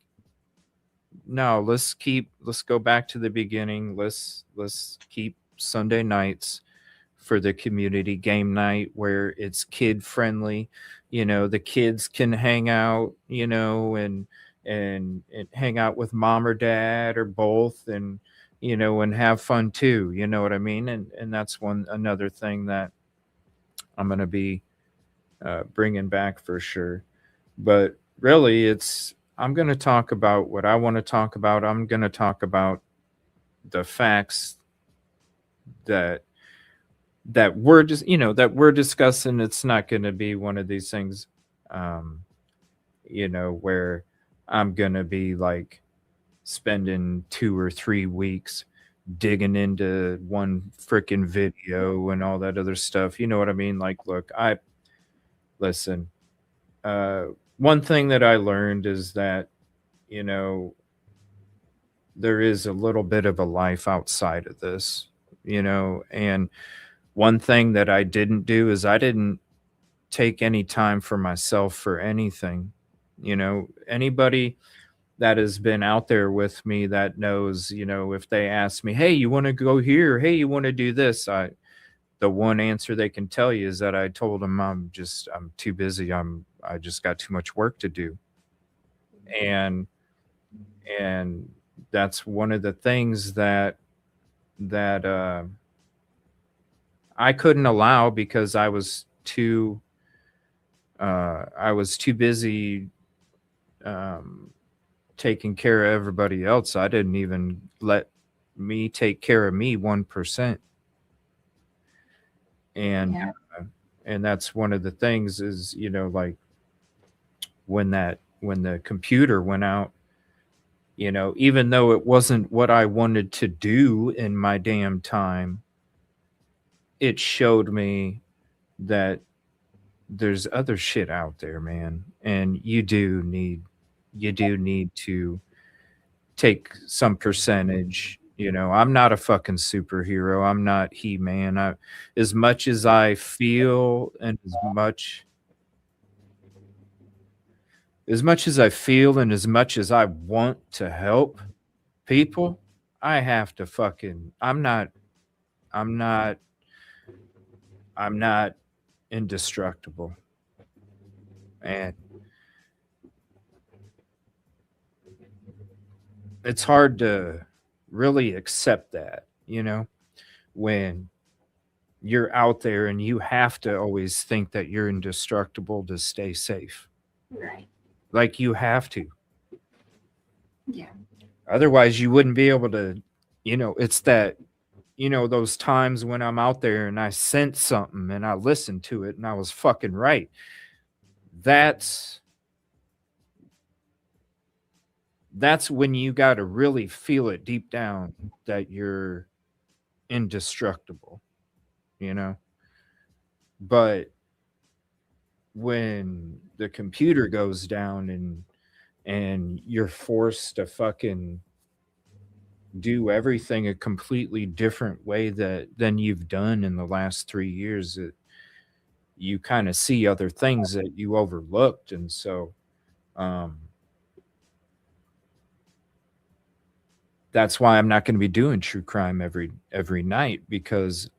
no, let's go back to the beginning. Let's keep Sunday nights for the community game night where it's kid friendly. The kids can hang out, and hang out with mom or dad or both, and have fun too. You know what I mean? And that's another thing that I'm going to be bringing back for sure. But really, I'm going to talk about what I want to talk about. I'm going to talk about the facts that we're just, that we're discussing. It's not going to be one of these things, where I'm going to be like spending 2 or 3 weeks digging into one freaking video and all that other stuff. You know what I mean? Like, look, listen, one thing that I learned is that, there is a little bit of a life outside of this, and one thing that I didn't do is I didn't take any time for myself for anything. Anybody that has been out there with me that knows, if they ask me, hey, you want to go here? Hey, you want to do this? The one answer they can tell you is that I told them I'm too busy. I just got too much work to do. And that's one of the things that I couldn't allow because I was too busy taking care of everybody else. I didn't even let me take care of me 1%. And Yeah. And that's one of the things is, like when the computer went out, even though it wasn't what I wanted to do in my damn time, it showed me that there's other shit out there, man. And you do need to take some percentage. I'm not a fucking superhero. I'm not He-Man. As much as I feel and as much as I feel and as much as I want to help people, I have to fucking I'm not indestructible. And it's hard to really accept that, when you're out there and you have to always think that you're indestructible to stay safe. Right. Like you have to. Yeah. Otherwise you wouldn't be able to, it's that, those times when I'm out there and I sense something and I listened to it and I was fucking right. That's when you got to really feel it deep down that you're indestructible, But when the computer goes down and you're forced to fucking do everything a completely different way than you've done in the last 3 years, you kind of see other things that you overlooked. And so that's why I'm not going to be doing true crime every night, because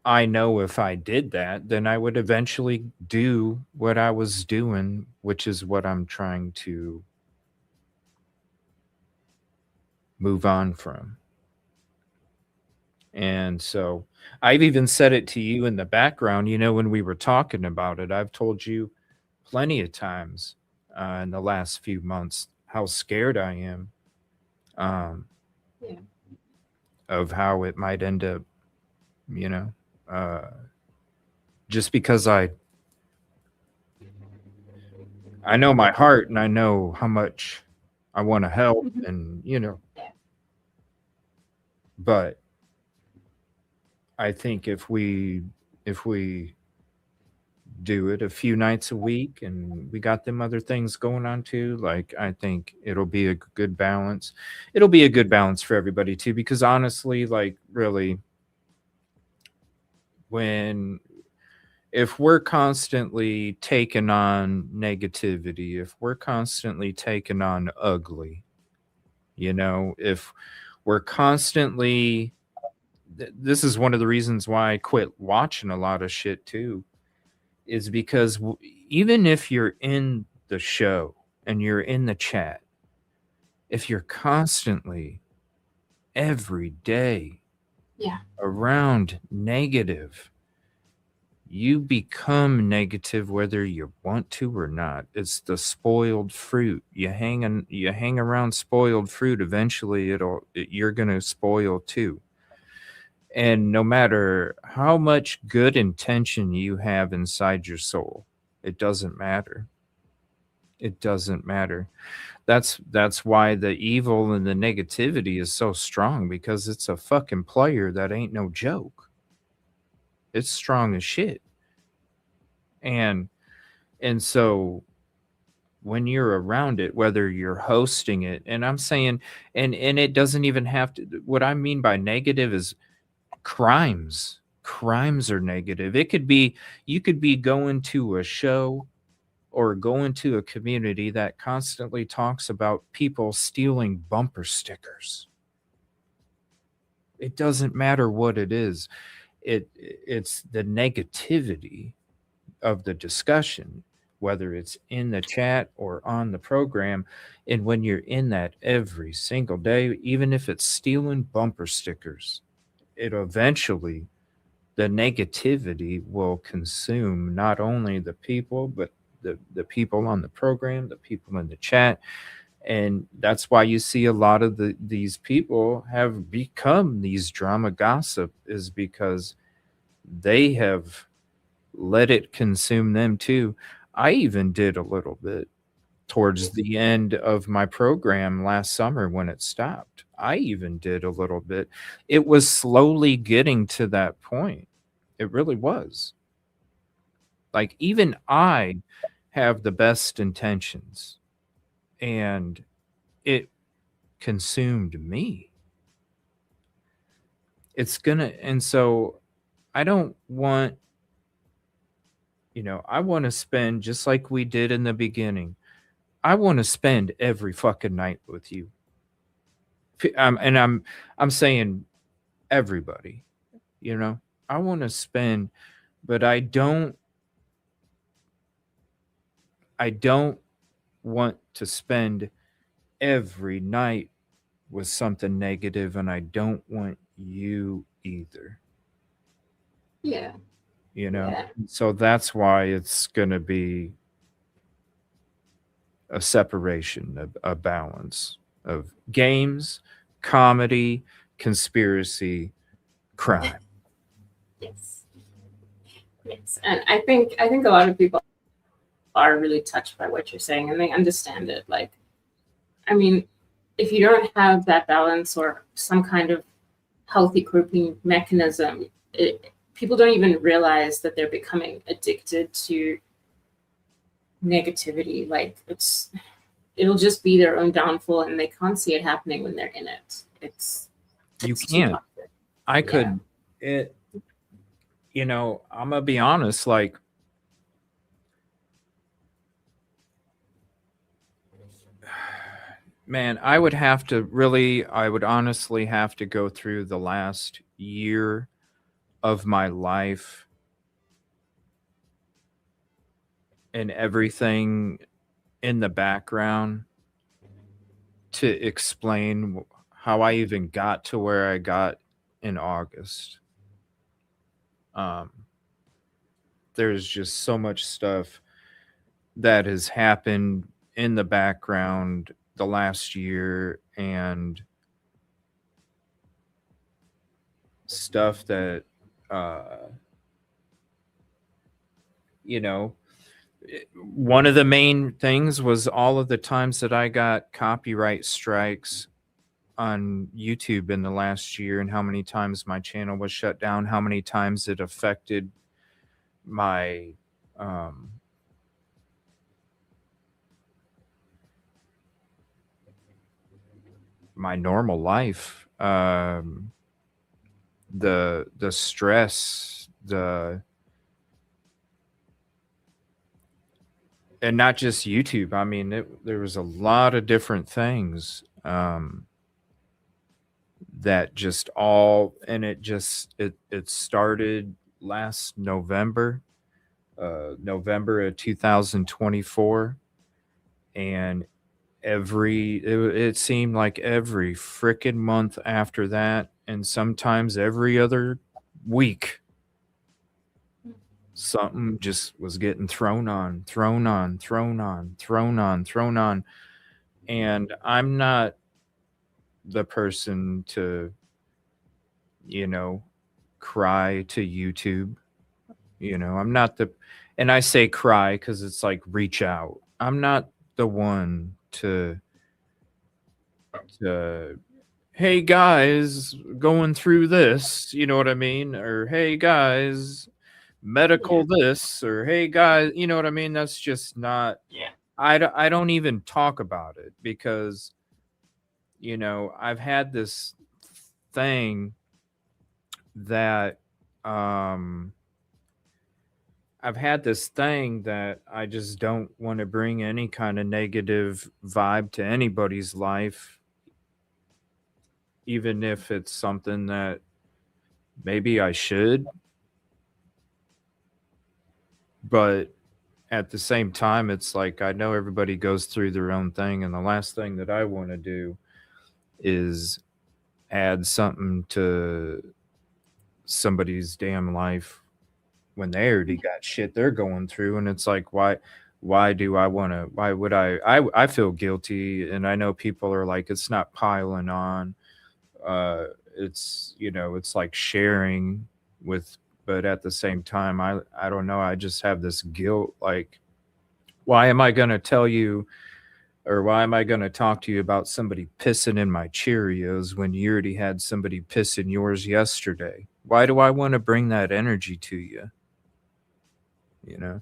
I know if I did that, then I would eventually do what I was doing, which is what I'm trying to move on from. And so I've even said it to you in the background, when we were talking about it. I've told you plenty of times in the last few months how scared I am of how it might end up, just because I know my heart and I know how much I want to help Mhm. and, Yeah. but I think if we do it a few nights a week and we got them other things going on too, like I think it'll be a good balance. It'll be a good balance for everybody too, because honestly, like really, when if we're constantly taking on negativity, if we're constantly taking on ugly, if we're constantly this is one of the reasons why I quit watching a lot of shit too, is because even if you're in the show and you're in the chat, if you're constantly every day Yeah. around negative, you become negative whether you want to or not. It's the spoiled fruit. You hang around spoiled fruit, eventually you're going to spoil too. And no matter how much good intention you have inside your soul, it doesn't matter. It doesn't matter. That's why the evil and the negativity is so strong, because it's a fucking player that ain't no joke. It's strong as shit. And so when you're around it, whether you're hosting it, and I'm saying, and it doesn't even have to, what I mean by negative is crimes are negative. It could be, you could be going to a show or going to a community that constantly talks about people stealing bumper stickers. It doesn't matter what it is. It's the negativity of the discussion, whether it's in the chat or on the program. And when you're in that every single day, even if it's stealing bumper stickers, it eventually, the negativity will consume not only the people, but the people on the program, the people in the chat. And that's why you see a lot of these people have become these drama gossip, is because they have let it consume them too. I even did a little bit towards the end of my program last summer when it stopped. I even did a little bit. It was slowly getting to that point. It really was. Like, even I have the best intentions, and it consumed me. It's gonna, and so I don't want, I want to spend just like we did in the beginning. I want to spend every fucking night with you. And I'm saying everybody, you know. I want to spend, but I don't want to spend every night with something negative, and I don't want you either, Yeah. you know. Yeah. So that's why it's going to be a separation, a balance of games, comedy, conspiracy, crime. Yes. Yes. And I think a lot of people are really touched by what you're saying and they understand it. Like, I mean, if you don't have that balance or some kind of healthy coping mechanism, people don't even realize that they're becoming addicted to negativity. Like, it'll just be their own downfall, and they can't see it happening when they're in it. You It's too can't. toxic. I Yeah. could it I'm gonna be honest, like, man, I would honestly have to go through the last year of my life and everything in the background to explain how I even got to where I got in August. Um, there's just so much stuff that has happened in the background the last year, and stuff that, uh, you know, one of the main things was all of the times that I got copyright strikes on YouTube in the last year, and how many times my channel was shut down, how many times it affected my my normal life, the stress, and not just YouTube. I mean, there was a lot of different things that just all, and it started last November, November of 2024, and it seemed like every freaking month after that, and sometimes every other week, something just was getting thrown on. And I'm not the person to, cry to YouTube. I'm not and I say cry because it's like reach out. I'm not the one to hey guys, going through this, you know what I mean? Or hey guys, medical this, or hey guys, you know what I mean? That's just not, I don't even talk about it because, I've had this thing that, I just don't want to bring any kind of negative vibe to anybody's life, even if it's something that maybe I should. But at the same time, it's like I know everybody goes through their own thing, and the last thing that I want to do is add something to somebody's damn life when they already got shit they're going through. And it's like, why would I feel guilty? And I know people are like, it's not piling on, it's, it's like sharing with, but at the same time, I don't know, I just have this guilt, like, why am I going to tell you, or why am I going to talk to you about somebody pissing in my Cheerios when you already had somebody piss in yours yesterday? Why do I want to bring that energy to you? Yeah.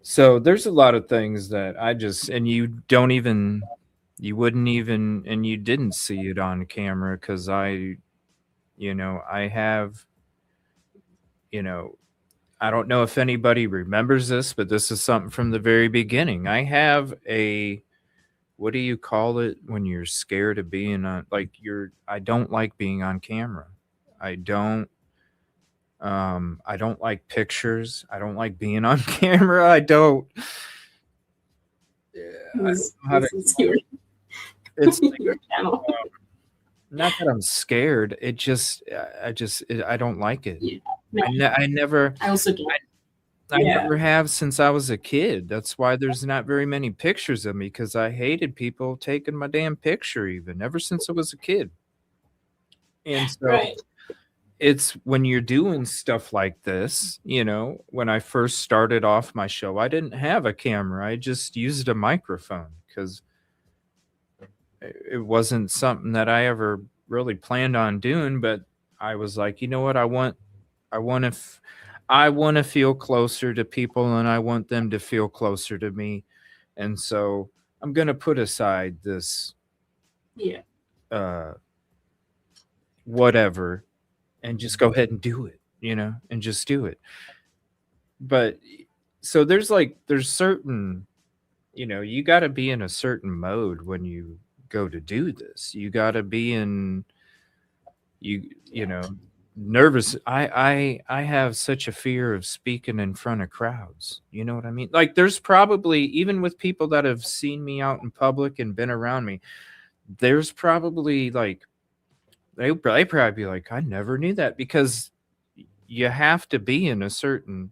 So there's a lot of things that I just, and you wouldn't even, and you didn't see it on camera because I have, I don't know if anybody remembers this, but this is something from the very beginning. I have what do you call it when you're scared of being on, like I don't like being on camera. I don't like pictures. I don't like being on camera. I don't. This is your It's your channel. not that I'm scared. I don't like it. Yeah. No, I never. I also don't. I never have since I was a kid. That's why there's not very many pictures of me, because I hated people taking my damn picture, even ever since I was a kid. And so it's when you're doing stuff like this, when I first started off my show, I didn't have a camera. I just used a microphone because it wasn't something that I ever really planned on doing. But I was like, you know what? I want to feel closer to people, and I want them to feel closer to me. And so I'm going to put aside this, whatever, and just go ahead and do it, and just do it. But so there's certain, you got to be in a certain mode when you go to do this. You got to be in, nervous. I have such a fear of speaking in front of crowds. You know what I mean? Like there's probably, even with people that have seen me out in public and been around me, there's probably like, they probably be like, I never knew that, because you have to be in a certain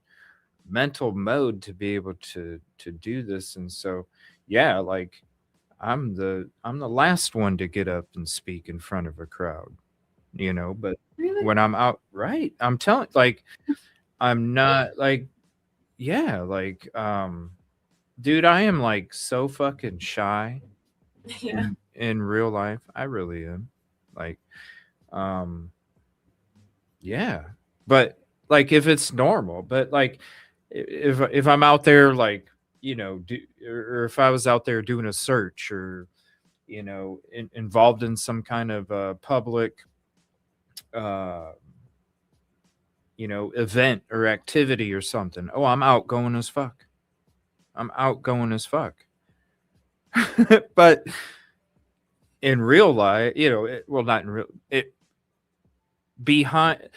mental mode to be able to do this. And so, yeah, like I'm the last one to get up and speak in front of a crowd, but Really? when I'm out, right, I'm telling, like, I'm not like, yeah, like dude, I am like so fucking shy Yeah. in real life. I really am. Like um yeah. But like if it's normal, but like if I'm out there like, or if I was out there doing a search or involved in some kind of public uh event or activity or something. Oh, I'm outgoing as fuck. I'm outgoing as fuck. But in real life, well, not in real, it behind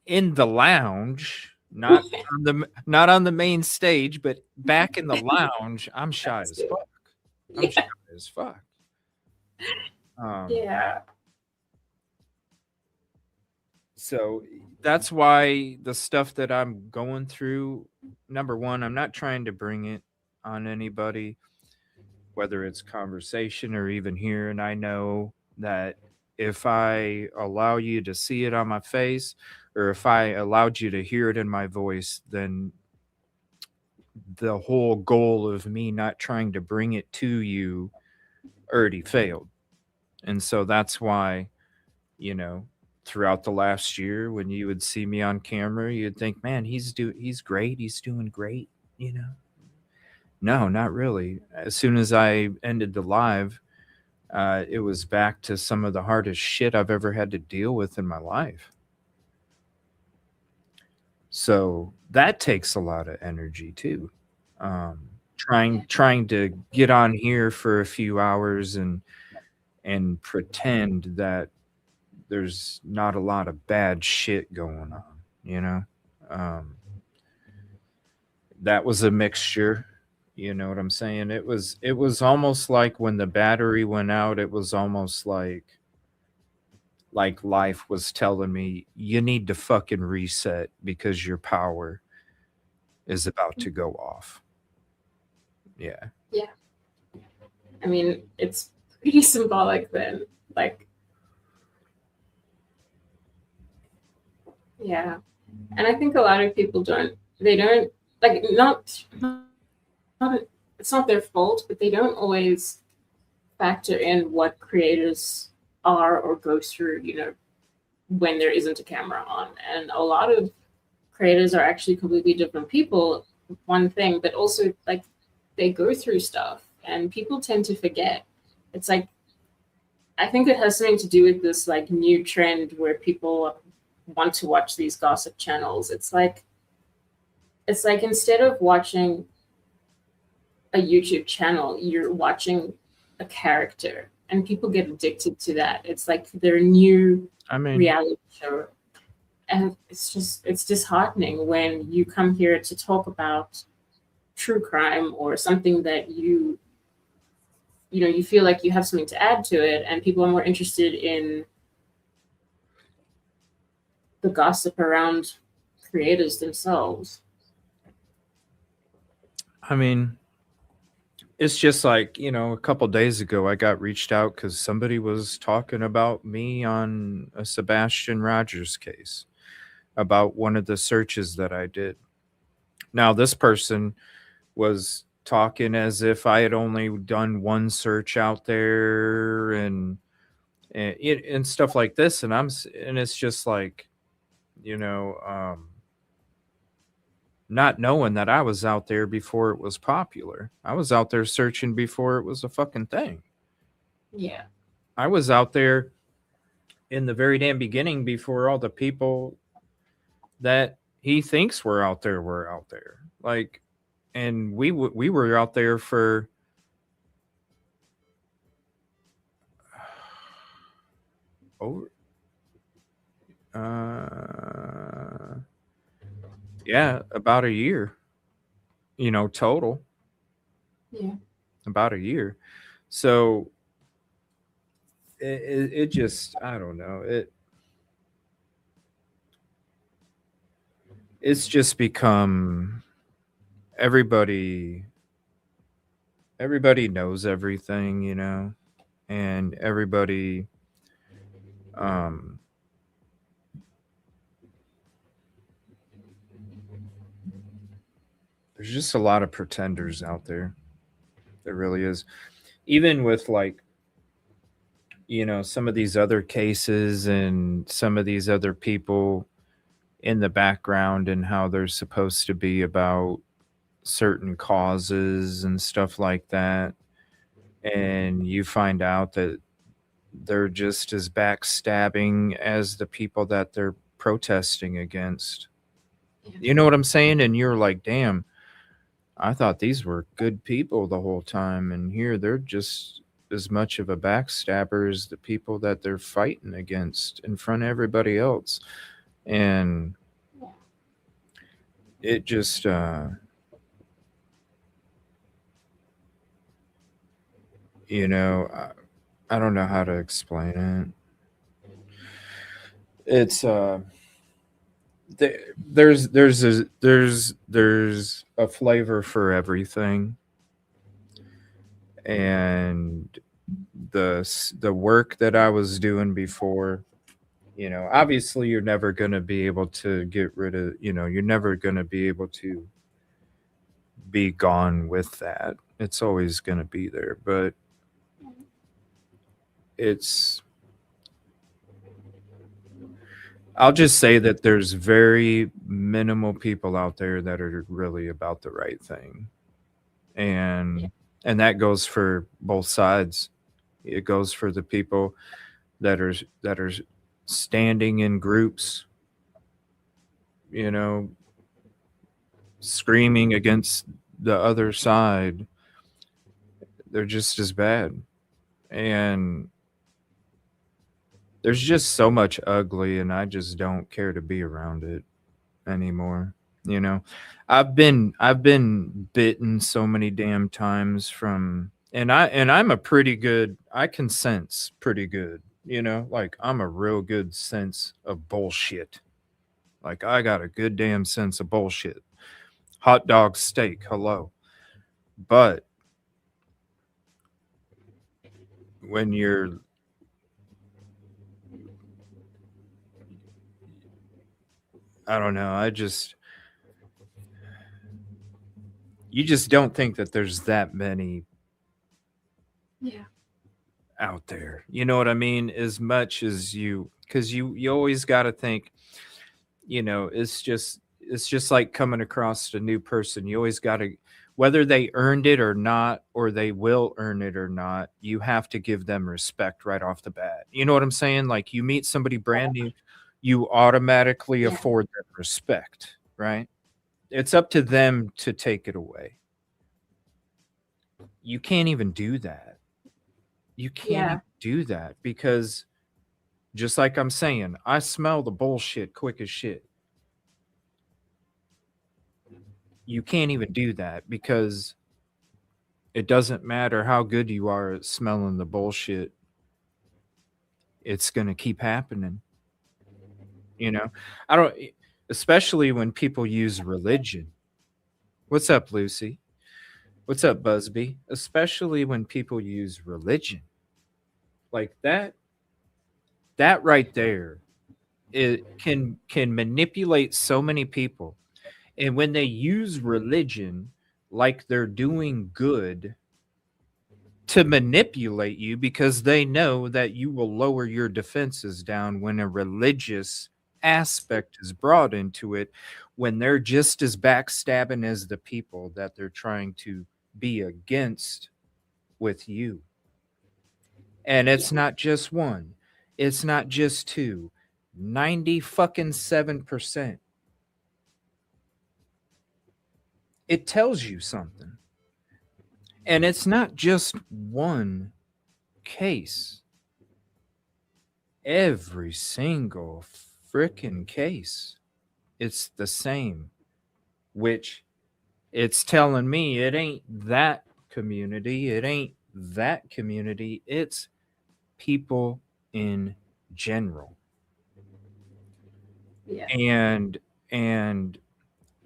in the lounge, not on the main stage, but back in the lounge, I'm shy That's as good. fuck. I'm shy Yeah. as fuck. Um, Yeah. so that's why the stuff that I'm going through, number one, I'm not trying to bring it on anybody, whether it's conversation or even here. And I know that if I allow you to see it on my face or if I allowed you to hear it in my voice, then the whole goal of me not trying to bring it to you already failed. And so that's why, you know, throughout the last year when you would see me on camera, you'd think, "Man, he's great. He's doing great," you know. No, not really. As soon as I ended the live, it was back to some of the hardest shit I've ever had to deal with in my life. So that takes a lot of energy too. Trying to get on here for a few hours and pretend that there's not a lot of bad shit going on, you know? Um, that was a mixture. You know what I'm saying? It was almost like when the battery went out, it was almost like life was telling me you need to fucking reset because your power is about to go off. Yeah. Yeah. I mean, it's pretty symbolic then. Like, yeah. And I think a lot of people they don't, like, not it's not their fault, but they don't always factor in what creators are or go through, when there isn't a camera on. And a lot of creators are actually completely different people, one thing, but also like they go through stuff and people tend to forget. It's like, I think it has something to do with this like new trend where people want to watch these gossip channels. It's like instead of watching a YouTube channel, you're watching a character, and people get addicted to that. It's like their new I mean, reality show. And it's disheartening when you come here to talk about true crime or something that you feel like you have something to add to it, and people are more interested in the gossip around creators themselves. I mean, it's just like, a couple days ago I got reached out cuz somebody was talking about me on a Sebastian Rogers case about one of the searches that I did. Now, this person was talking as if I had only done one search out there and stuff like this, and it's just like, you know, not knowing that I was out there before it was popular. I was out there searching before it was a fucking thing. Yeah. I was out there in the very damn beginning before all the people that he thinks were out there. Like, and we were out there for over uh yeah, about a year, total, Yeah. about a year. So it just, I don't know, it's just become everybody everybody knows everything, and everybody um There's just a lot of pretenders out there. There really is. Even with like, some of these other cases and some of these other people in the background and how they're supposed to be about certain causes and stuff like that. And you find out that they're just as backstabbing as the people that they're protesting against. You know what I'm saying? And you're like, damn, I thought these were good people the whole time. And here they're just as much of a backstabber as the people that they're fighting against in front of everybody else. And it just, I don't know how to explain it. It's, there's a flavor for everything, and the work that I was doing before, obviously you're never going to be able to get rid of, you're never going to be able to be gone with that. It's always going to be there, but I'll just say that there's very minimal people out there that are really about the right thing. And that goes for both sides. It goes for the people that are standing in groups, screaming against the other side. They're just as bad. And there's just so much ugly, and I just don't care to be around it anymore. I've been bitten so many damn times from, and I'm a pretty good, I can sense pretty good, like I'm a real good sense of bullshit. Like I got a good damn sense of bullshit. Hot dog steak, hello. But when I don't know, you just don't think that there's that many out there. You know what I mean? As much as because you always got to think, it's just like coming across a new person. You always got to, whether they earned it or not, or they will earn it or not, you have to give them respect right off the bat. You know what I'm saying? Like you meet somebody brand new, you automatically afford them respect, right? It's up to them to take it away. You can't even do that. You can't even do that because just like I'm saying, I smell the bullshit quick as shit. You can't even do that because it doesn't matter how good you are at smelling the bullshit. It's going to keep happening. I don't, especially when people use religion. What's up, Lucy? What's up, Busby? Especially when people use religion. Like that right there, it can manipulate so many people. And when they use religion like they're doing good to manipulate you, because they know that you will lower your defenses down when a religious aspect is brought into it, when they're just as backstabbing as the people that they're trying to be against with you. And it's not just one, it's not just two, 90% it tells you something. And it's not just one case. Every single freaking case, it's the same, which it's telling me it ain't that community, it ain't that community, it's people in general. And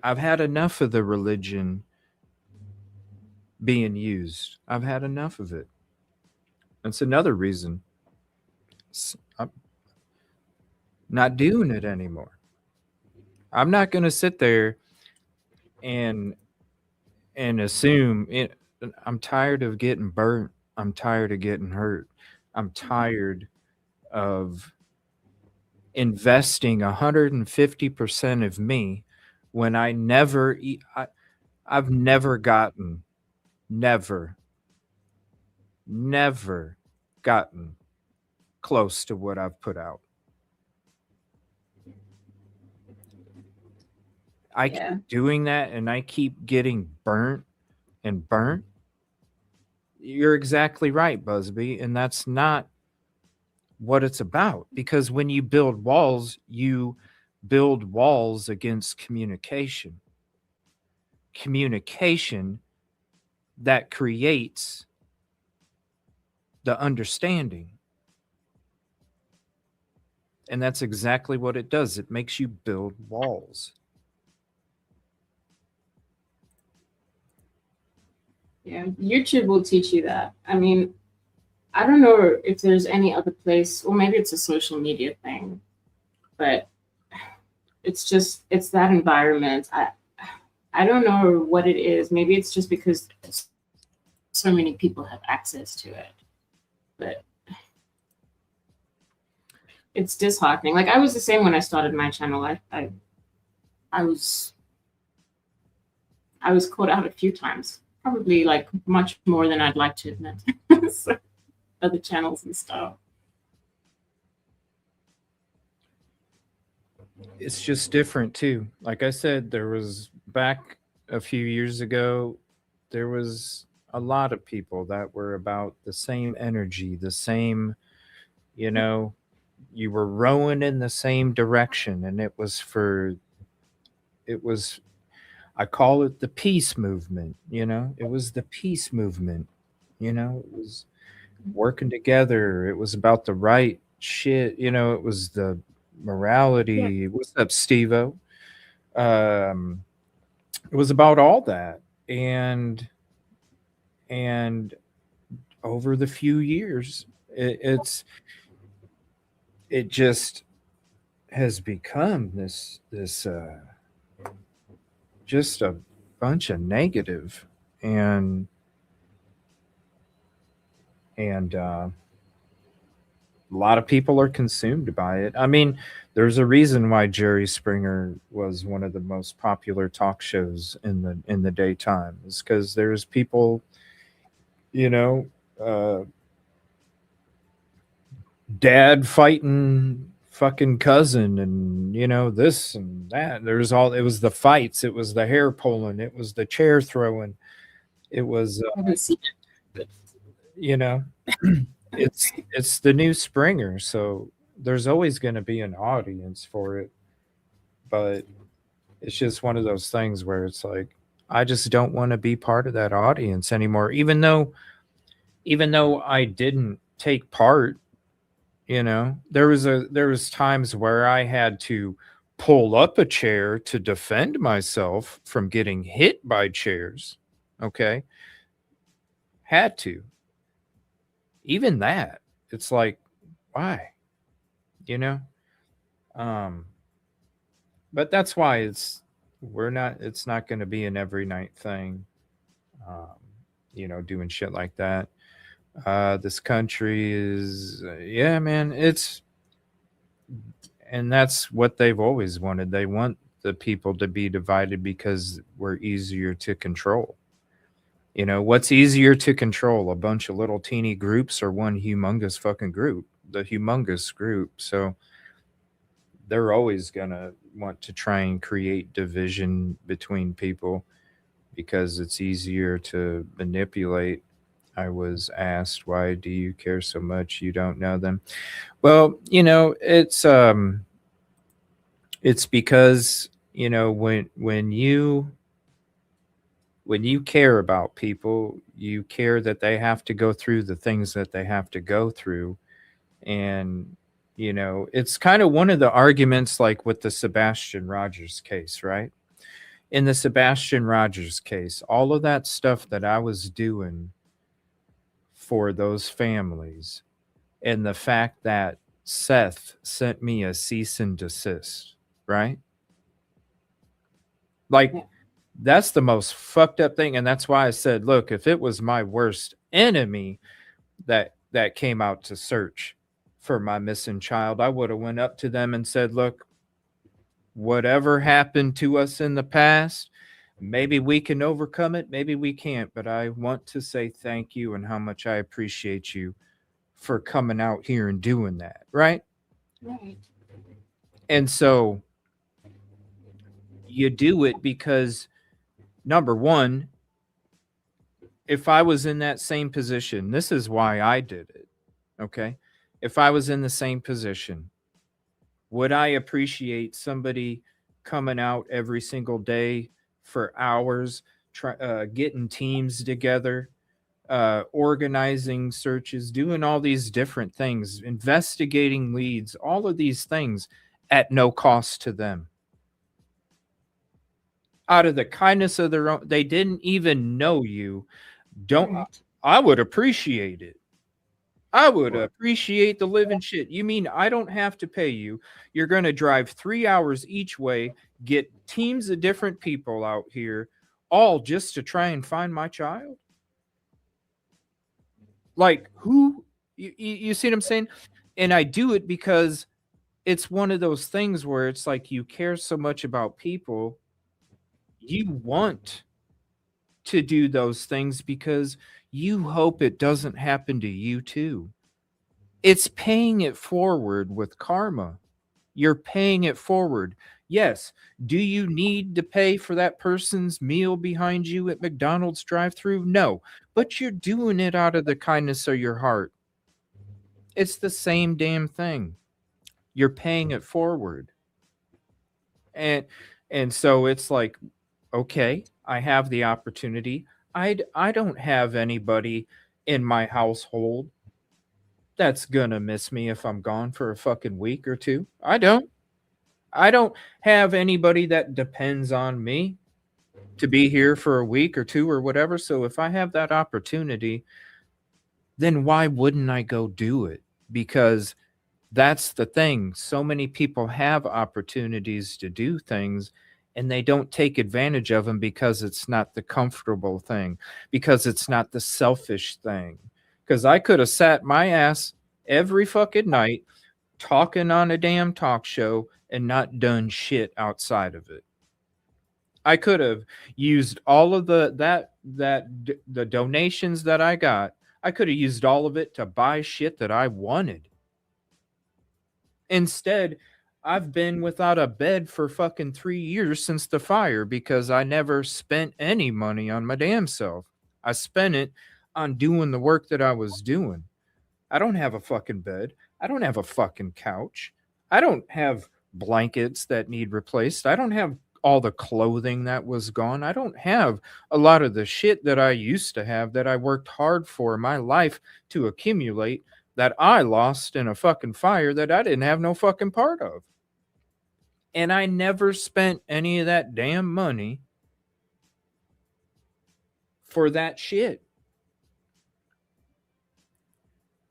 I've had enough of the religion being used. I've had enough of it. That's another reason I'm not doing it anymore. I'm not going to sit there and and assume it. I'm tired of getting burnt. I'm tired of getting hurt. I'm tired of investing 150% of me when I've never gotten, never, never gotten close to what I've put out. I keep doing that and I keep getting burnt and burnt. You're exactly right, Busby. And that's not what it's about. Because when you build walls against communication. Communication that creates the understanding. And that's exactly what it does. It makes you build walls. Yeah, YouTube will teach you that. I mean, I don't know if there's any other place, or maybe it's a social media thing, but it's that environment. I don't know what it is. Maybe it's just because so many people have access to it, but it's disheartening. Like, I was the same when I started my channel. I was caught out a few times, probably like much more than I'd like to admit. So, other channels and stuff. It's just different too. Like I said, there was back a few years ago, there was a lot of people that were about the same energy, the same, you know, you were rowing in the same direction. And I call it the peace movement, it was the peace movement, it was working together. It was about the right shit, it was the morality. Yeah. What's up, Steve-O? It was about all that. And over the few years, it just has become this just a bunch of negative, and a lot of people are consumed by it. I mean, there's a reason why Jerry Springer was one of the most popular talk shows in the daytime. Is because there's people, dad fighting fucking cousin, and this and that. It was the fights, it was the hair pulling, it was the chair throwing, it was it's the new Springer, so there's always going to be an audience for it. But it's just one of those things where it's like, I just don't want to be part of that audience anymore, even though I didn't take part. There was times where I had to pull up a chair to defend myself from getting hit by chairs. Okay. Had to. Even that, it's like, why? But that's why it's not going to be an every night thing. Doing shit like that. This country is, yeah, man, and that's what they've always wanted. They want the people to be divided because we're easier to control. What's easier to control, a bunch of little teeny groups or one humongous fucking group? The humongous group. So they're always going to want to try and create division between people because it's easier to manipulate. I was asked, why do you care so much? You don't know them. Well, it's because, when you care about people, you care that they have to go through the things that they have to go through. And, it's kind of one of the arguments, like with the Sebastian Rogers case, right? In the Sebastian Rogers case, all of that stuff that I was doing for those families, and the fact that Seth sent me a cease and desist, right? Like, That's the most fucked up thing. And that's why I said, look, if it was my worst enemy that came out to search for my missing child, I would have went up to them and said, look, whatever happened to us in the past, maybe we can overcome it, maybe we can't, but I want to say thank you and how much I appreciate you for coming out here and doing that, right? Right. And so you do it because, number one, if I was in that same position, this is why I did it. Okay. If I was in the same position, would I appreciate somebody coming out every single day for hours, getting teams together, organizing searches, doing all these different things, investigating leads, all of these things at no cost to them? Out of the kindness of their own, they didn't even know you. Don't Right. I would appreciate it. I would appreciate the living shit. You mean I don't have to pay you? You're going to drive 3 hours each way, get teams of different people out here, all just to try and find my child? Like, who? You see what I'm saying? And I do it because it's one of those things where it's like you care so much about people, you want to do those things because you hope it doesn't happen to you too. It's paying it forward with karma. You're paying it forward. Yes. Do you need to pay for that person's meal behind you at McDonald's drive-through? No. But you're doing it out of the kindness of your heart. It's the same damn thing. You're paying it forward. And so it's like, okay, I have the opportunity. I don't have anybody in my household that's gonna miss me if I'm gone for a fucking week or two. I don't. I don't have anybody that depends on me to be here for a week or two or whatever. So if I have that opportunity, then why wouldn't I go do it? Because that's the thing. So many people have opportunities to do things and they don't take advantage of them because it's not the comfortable thing, because it's not the selfish thing. Because I could have sat my ass every fucking night talking on a damn talk show and not done shit outside of it. I could have used all of the donations that I got. I could have used all of it to buy shit that I wanted. Instead, I've been without a bed for fucking 3 years since the fire because I never spent any money on my damn self. I spent it on doing the work that I was doing. I don't have a fucking bed. I don't have a fucking couch. I don't have blankets that need replaced. I don't have all the clothing that was gone. I don't have a lot of the shit that I used to have that I worked hard for my life to accumulate that I lost in a fucking fire that I didn't have no fucking part of. And I never spent any of that damn money for that shit.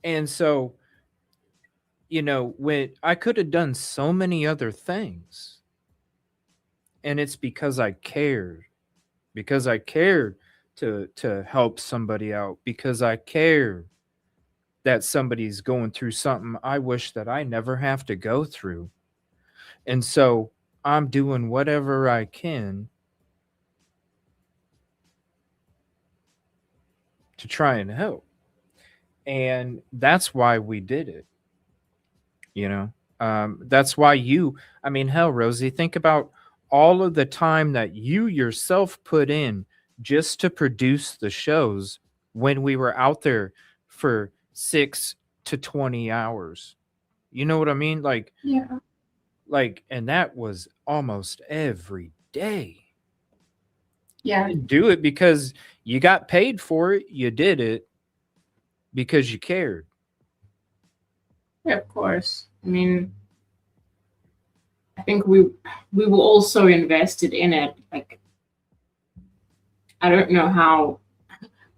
And so, you know, when I could have done so many other things, and it's because I cared, to help somebody out, because I cared that somebody's going through something I wish that I never have to go through. And so I'm doing whatever I can to try and help. And that's why we did it. You know, that's why I mean, hell, Rosie, think about all of the time that you yourself put in just to produce the shows when we were out there for 6 to 20 hours. You know what I mean? Yeah. And that was almost every day. Yeah. You didn't do it because you got paid for it. You did it because you cared. Yeah, of course. I mean, I think we were also invested in it. Like, I don't know how,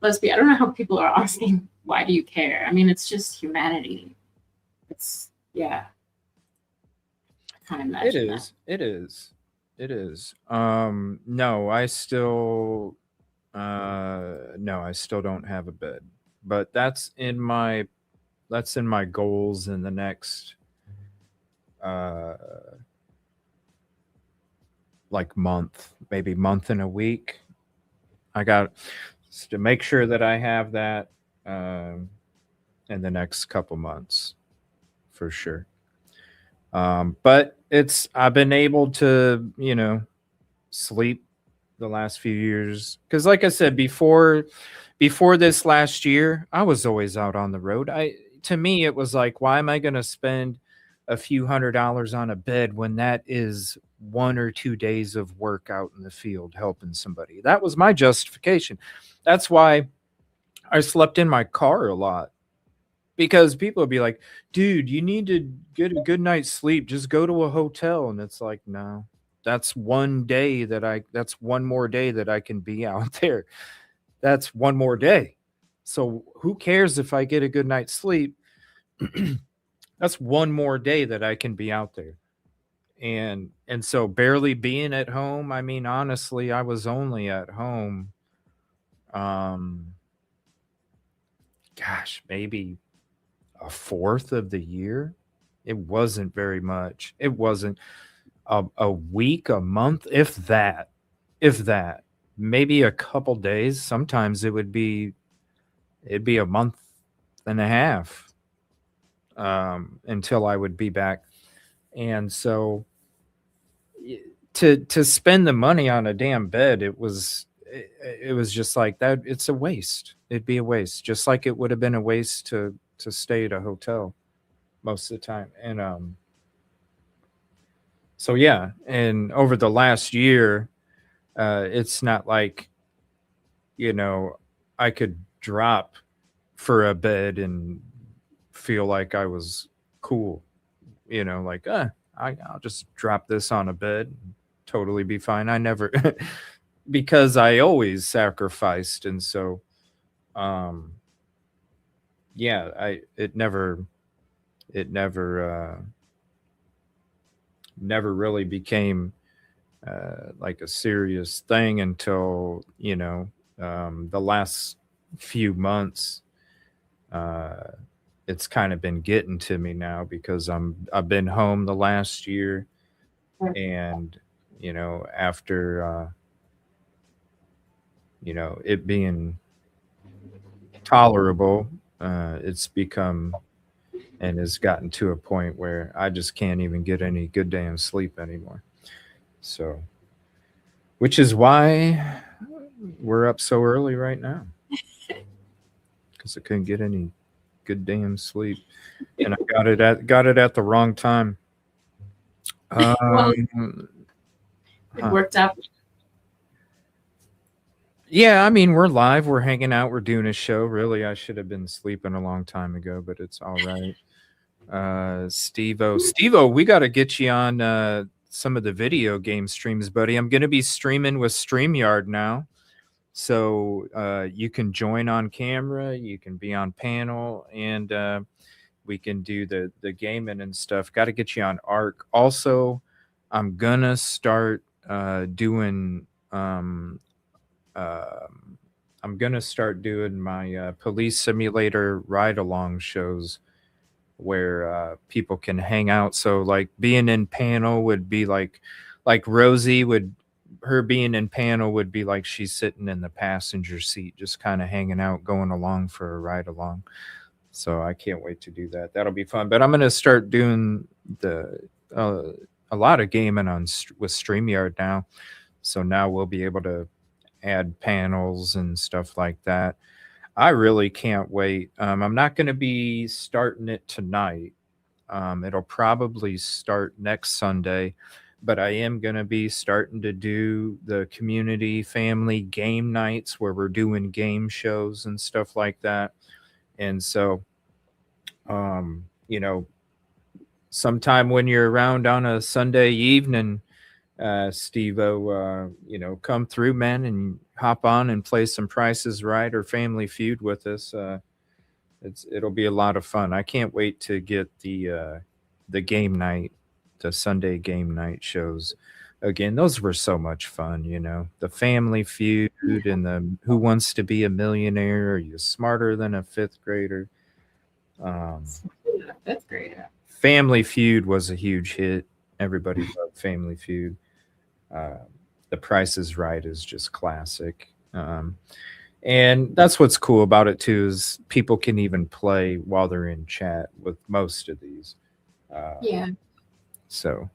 Leslie, I don't know how people are asking, why do you care? I mean, it's just humanity. It's, yeah. I can't imagine It is. It is. No, I still no, I still don't have a bed. But that's in my goals in the next uh like month, maybe month and a week. I got to make sure that I have that in the next couple months for sure. But it's I've been able to, sleep the last few years because, like I said before this last year, I was always out on the road. I To me, it was like, why am I going to spend a few $100s on a bed when that is 1 or 2 days of work out in the field helping somebody? That was my justification. That's why I slept in my car a lot because people would be like, dude, you need to get a good night's sleep. Just go to a hotel. And it's like, no, that's one more day that I can be out there. That's one more day. So who cares if I get a good night's sleep? That's one more day that I can be out there. And so barely being at home, I mean, honestly, I was only at home um gosh, maybe a fourth of the year. It wasn't very much. It wasn't a week, a month, if that, if that. Maybe a couple days. Sometimes it'd be a month and a half until I would be back. And so to spend the money on a damn bed, it was just like that. It's a waste. It'd be a waste, just like it would have been a waste to stay at a hotel most of the time. And so yeah, and over the last year, it's not like, you know, I could drop for a bed and feel like I was cool, like, I'll just drop this on a bed and totally be fine. I never, because I always sacrificed. And so, um, yeah, it never really became like a serious thing until, the last few months. Uh, it's kind of been getting to me now because I've been home the last year, and after it being tolerable, it's become and has gotten to a point where I just can't even get any good damn sleep anymore. So, which is why we're up so early right now, because I couldn't get any good damn sleep, and I got it at the wrong time. Well, it Huh. worked out. Yeah, I mean, we're live, we're hanging out, we're doing a show. Really, I should have been sleeping a long time ago, but it's all right. Steve-O, we got to get you on some of the video game streams, buddy. I'm going to be streaming with StreamYard now. So you can join on camera, you can be on panel, and we can do the gaming and stuff. Got to get you on Arc. Also, I'm gonna start doing. I'm gonna start doing my police simulator ride along shows where people can hang out. So like being in panel would be like Rosee would her being in panel would be like she's sitting in the passenger seat, just kind of hanging out, going along for a ride along. So I can't wait to do that. That'll be fun. But I'm gonna start doing the uh, a lot of gaming with StreamYard now. So now we'll be able to add panels and stuff like that. I really can't wait. I'm not going to be starting it tonight. It'll probably start next Sunday, but I am going to be starting to do the community family game nights where we're doing game shows and stuff like that. And so, um, you know, sometime when you're around on a Sunday evening, Steve-O, come through, man, and hop on and play some Prices Right or Family Feud with us. It'll be a lot of fun. I can't wait to get the game night, the Sunday game night shows again, those were so much fun, you know. The Family Feud and the Who Wants to Be a Millionaire? Are you smarter than a fifth grader? Fifth grader. Family Feud was a huge hit. Everybody loved Family Feud. Uh, the Price is Right is just classic. And that's what's cool about it too is people can even play while they're in chat with most of these. Yeah. So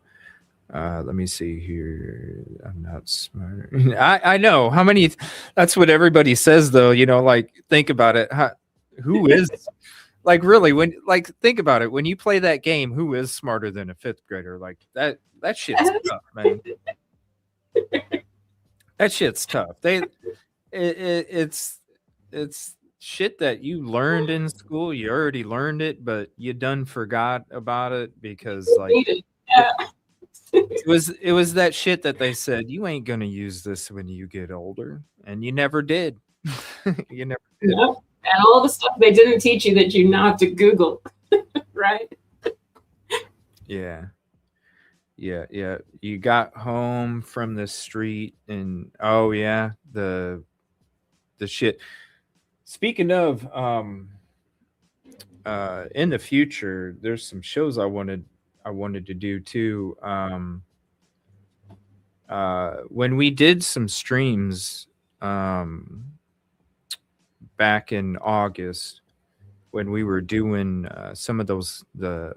let me see here. I'm not smart. I know how many. That's what everybody says though. You know, like think about it. Who is like really when like think about it when you play that game? Who is smarter than a fifth grader? Like that shit's tough, man. That shit's tough. It's shit that you learned in school. You already learned it, but you done forgot about it because like Yeah. it was that shit that they said you ain't gonna use this when you get older, and you never did. You never did. Yep. And all the stuff they didn't teach you that you now have to Google, right? Yeah. Yeah. You got home from the street and oh yeah, the shit. Speaking of in the future, there's some shows I wanted to do too. When we did some streams back in August, when we were doing some of those, I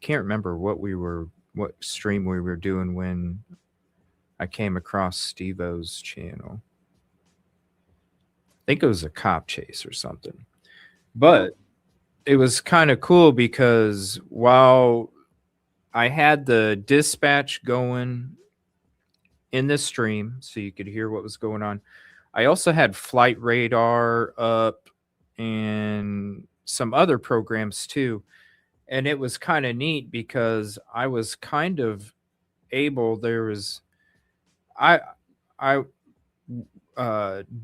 can't remember what stream we were doing when I came across Steve-O's channel. I think it was a cop chase or something, but it was kind of cool because while I had the dispatch going in this stream so you could hear what was going on, I also had flight radar up and some other programs too. And it was kind of neat because I was kind of able, I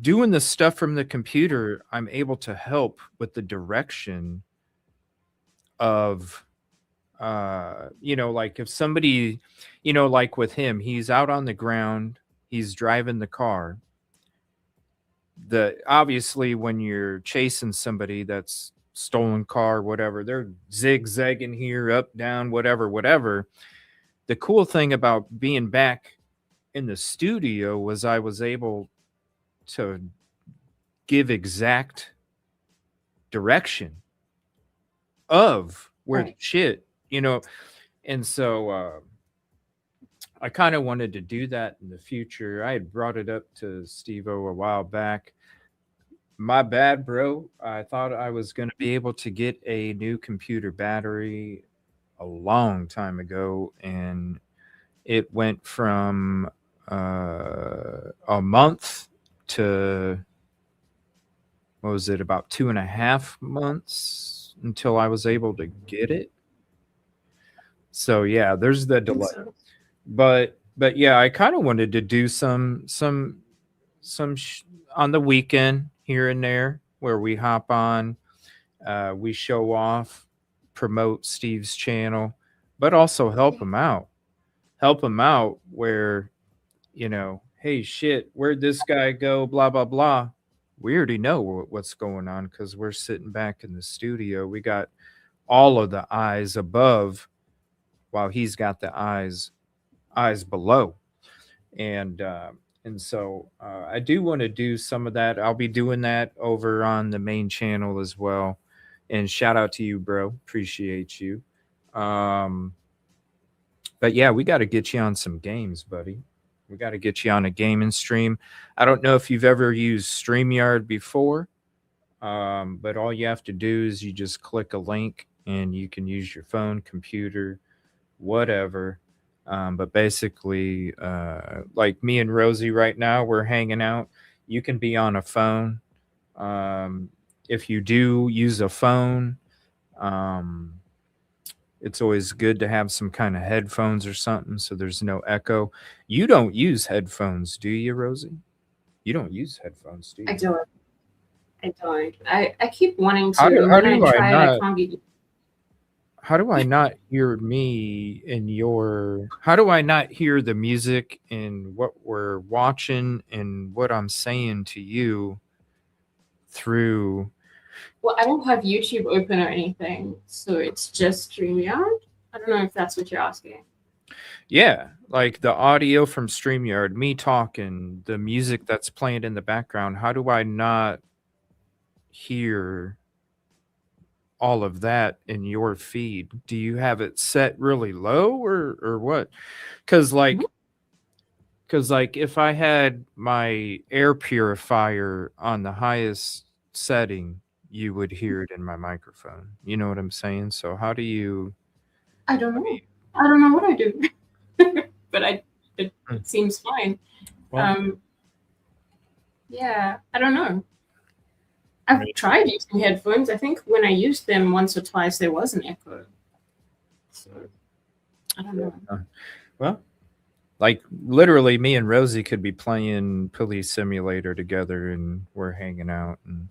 doing the stuff from the computer, I'm able to help with the direction of like if somebody, like with him, he's out on the ground, he's driving the car. Obviously when you're chasing somebody that's stolen car, whatever, they're zigzagging here, up, down, whatever. The cool thing about being back in the studio was I was able to give exact direction of where the shit, and so I kind of wanted to do that in the future. I had brought it up to Steve-O a while back. My bad, bro. I thought I was going to be able to get a new computer battery a long time ago, and it went from a month to what was it, about 2.5 months until I was able to get it. So yeah, there's the delay. But yeah, I kind of wanted to do some on the weekend here and there where we hop on, we show off, promote Steve's channel, but also help him out. Help him out where, hey, shit, where'd this guy go? Blah, blah, blah. We already know what's going on because we're sitting back in the studio. We got all of the eyes above while he's got the eyes below. And so I do want to do some of that. I'll be doing that over on the main channel as well. And shout out to you, bro. Appreciate you. But yeah, we got to get you on some games, buddy. We got to get you on a gaming stream. I don't know if you've ever used StreamYard before, but all you have to do is you just click a link and you can use your phone, computer, whatever. But basically, like me and Rosee right now, we're hanging out. You can be on a phone. If you do use a phone, it's always good to have some kind of headphones or something so there's no echo. You don't use headphones, do you, Rosee? You don't use headphones, do you? I don't. I keep wanting to. How do I try not? it, I can't get. how do I not hear me in your? How do I not hear the music in what we're watching and what I'm saying to you through? Well, I don't have YouTube open or anything, so it's just StreamYard. I don't know if that's what you're asking. Yeah, like the audio from StreamYard, me talking, the music that's playing in the background. How do I not hear all of that in your feed? Do you have it set really low or what? Because like, if I had my air purifier on the highest setting, you would hear it in my microphone. You know what I'm saying? So how do you? I don't know. I don't know what I do, but it seems fine. Well, Yeah, I don't know. I've tried using headphones. I think when I used them once or twice, there was an echo. So I don't know. well, like literally, me and Rosie could be playing Police Simulator together, and we're hanging out, and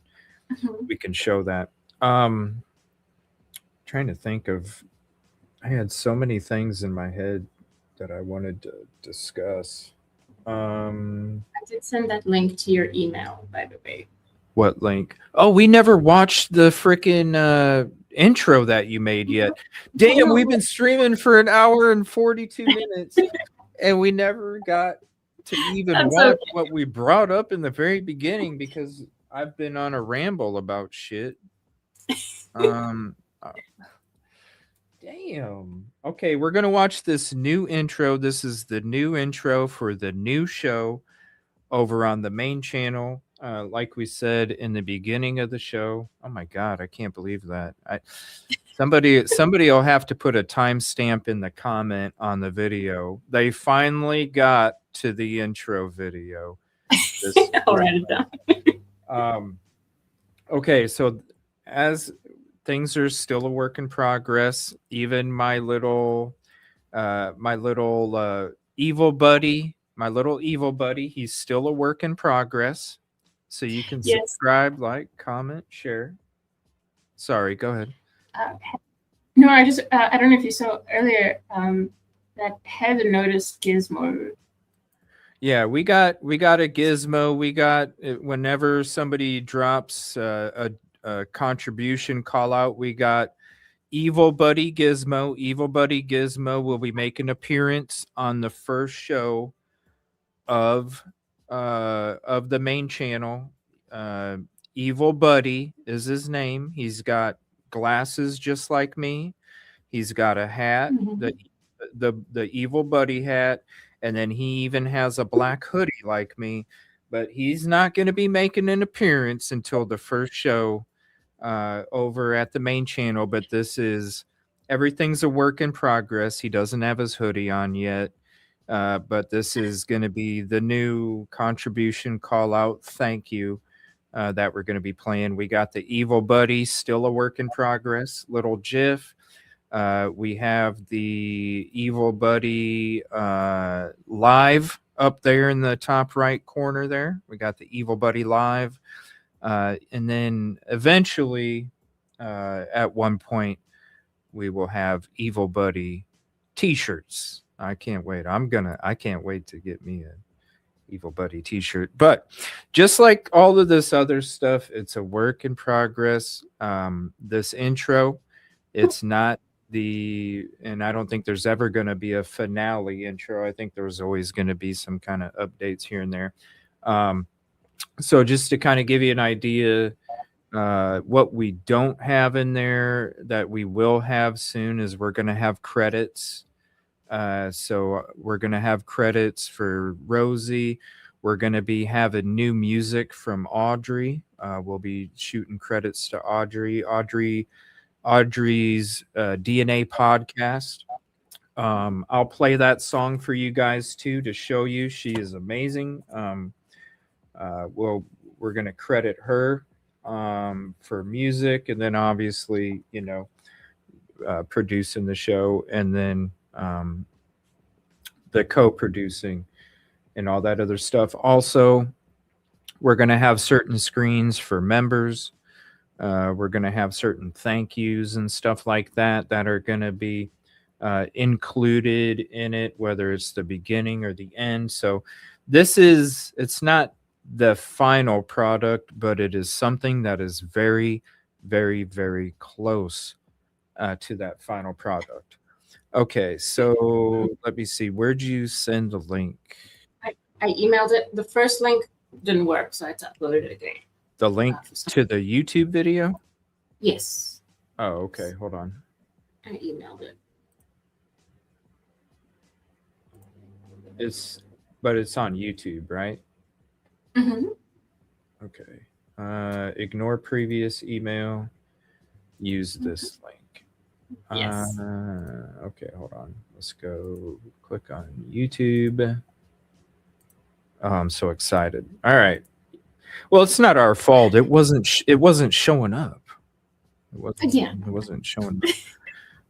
we can show that. Trying to think of, I had so many things in my head that I wanted to discuss. I did send that link to your email, by the way. What link? Oh, we never watched the freaking intro that you made yet. Damn, we've been streaming for an hour and 42 minutes, and we never got to even watch what we brought up in the very beginning because I've been on a ramble about shit. Damn. Okay, we're gonna watch this new intro. This is the new intro for the new show over on the main channel. Like we said in the beginning of the show. Oh my god, I can't believe that. Somebody will have to put a timestamp in the comment on the video. They finally got to the intro video. I'll write it down. Okay, so as things are still a work in progress, even my little evil buddy, he's still a work in progress. So you can subscribe, like, comment, share. Sorry, go ahead. No, I don't know if you saw earlier that Heather noticed Gizmo. Yeah, we got a gizmo. We got, whenever somebody drops a contribution call out, we got Evil Buddy Gizmo. Evil Buddy Gizmo will be making an appearance on the first show of the main channel. Evil Buddy is his name. He's got glasses just like me. He's got a hat, the Evil Buddy hat, and then he even has a black hoodie like me. But he's not going to be making an appearance until the first show over at the main channel. But everything's a work in progress. He doesn't have his hoodie on yet. But this is going to be the new contribution call out. Thank you. That we're going to be playing. We got the Evil Buddy, still a work in progress, little GIF. We have the Evil Buddy live up there in the top right corner there. We got the Evil Buddy live. And then eventually, at one point, we will have Evil Buddy t-shirts. I can't wait. I can't wait to get me a Evil Buddy t-shirt. But just like all of this other stuff, it's a work in progress. This intro, it's not and I don't think there's ever going to be a finale intro. I think there's always going to be some kind of updates here and there. So just to kind of give you an idea, what we don't have in there that we will have soon is we're going to have credits. So we're going to have credits for Rosee. We're going to be having new music from Audrey. We'll be shooting credits to Audrey's DNA podcast. I'll play that song for you guys too to show you she is amazing. We're going to credit her for music, and then obviously, producing the show, and then the co-producing and all that other stuff. Also, we're going to have certain screens for members. We're going to have certain thank yous and stuff like that that are going to be included in it, whether it's the beginning or the end. So it's not the final product, but it is something that is very, very, very close to that final product. Okay, so let me see. Where'd you send the link? I emailed it. The first link didn't work, so I had to upload it again. The link to the YouTube video? Yes. Oh, okay. Hold on. I emailed it. But it's on YouTube, right? Mm-hmm. Okay. Ignore previous email. Use this link. Yes. Okay, hold on. Let's go click on YouTube. Oh, I'm so excited. All right. Well, it's not our fault. It wasn't showing up. It wasn't showing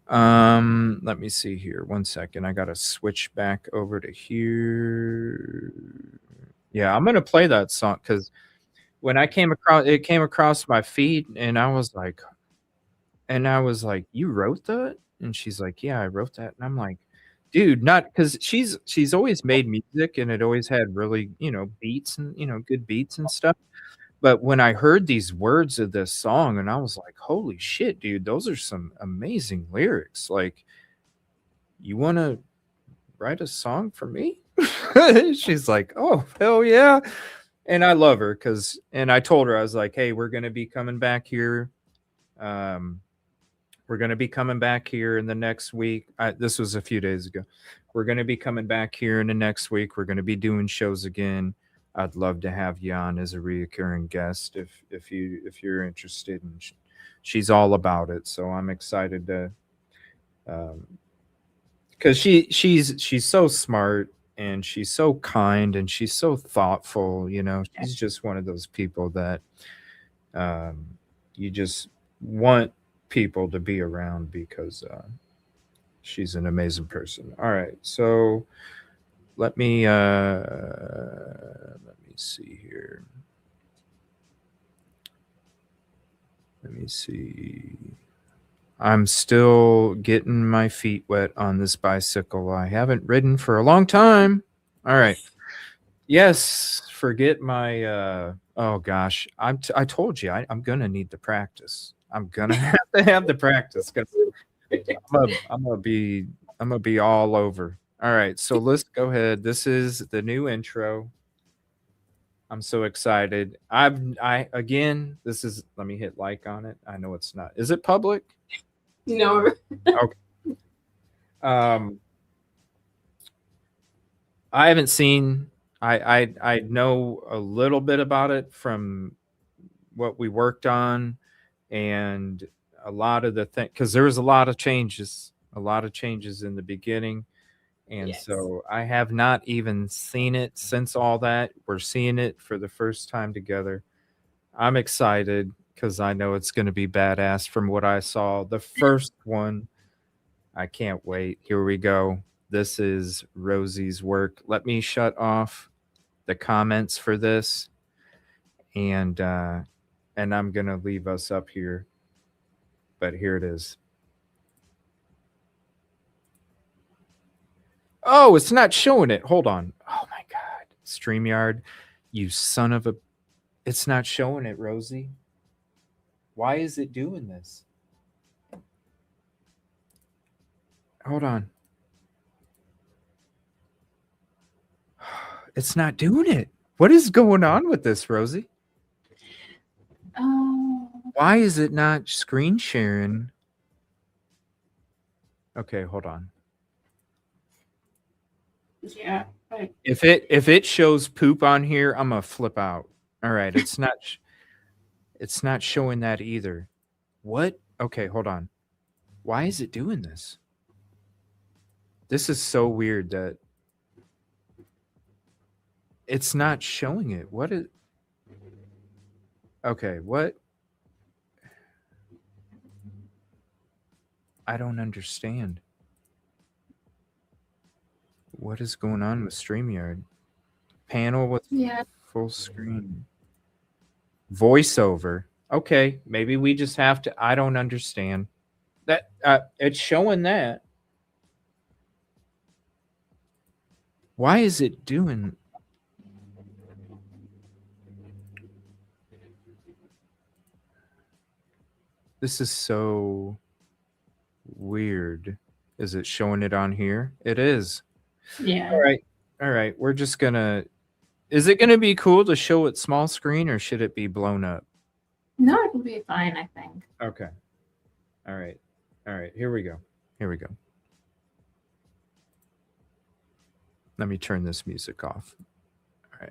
up. Let me see here. 1 second. I gotta switch back over to here. Yeah, I'm gonna play that song because when it came across my feed, and I was like, "You wrote that?" And she's like, "Yeah, I wrote that." And I'm like, "Dude, not," because she's always made music, and it always had really, beats and good beats and stuff. But when I heard these words of this song, and I was like, "Holy shit, dude, those are some amazing lyrics. Like, you want to write a song for me?" She's like, "Oh, hell yeah." And I love her and I told her, I was like, "Hey, we're going to be coming back here. We're going to be coming back here in the next week." This was a few days ago. "We're going to be coming back here in the next week. We're going to be doing shows again. I'd love to have you on as a reoccurring guest if you're interested." And she's all about it. So I'm excited to, because she's so smart, and she's so kind, and she's so thoughtful. She's just one of those people that you just want people to be around because she's an amazing person. All right, so let me see here. Let me see. I'm still getting my feet wet on this bicycle. I haven't ridden for a long time. All right. Yes, forget my oh gosh. I told you I'm gonna need the practice. I'm gonna have to have the practice because I'm gonna be all over. All right, so let's go ahead. This is the new intro. I'm so excited. Again, this is, let me hit like on it. I know it's not. Is it public? No. Okay. I haven't seen. I know a little bit about it from what we worked on, and a lot of the thing, because there was a lot of changes in the beginning, and Yes. so I have not even seen it since all that. We're seeing it for the first time together. I'm excited because I know it's going to be badass from what I saw the first one. I can't wait. Here we go. This is Rosee's work. Let me shut off the comments for this, and I'm gonna leave us up here. But here it is. Oh, it's not showing it. Hold on. Oh my god. StreamYard, you son of a, it's not showing it, Rosee. Why is it doing this? Hold on. It's not doing it. What is going on with this, Rosee? Why is it not screen sharing? Okay, hold on. Yeah. Right. If it shows poop on here, I'm gonna flip out. All right, it's not showing that either. What? Okay, hold on. Why is it doing this? This is so weird that it's not showing it. What is? Okay, what? I don't understand. What is going on with StreamYard? Panel with full screen. Voiceover. Okay, maybe we just have to. I don't understand that. It's showing that. Why is it doing? This is so weird. Is it showing it on here? It is. Yeah. All right. All right. We're just gonna. Is it gonna be cool to show it small screen, or should it be blown up? No, it will be fine, I think. Okay. All right. All right. Here we go. Here we go. Let me turn this music off. All right.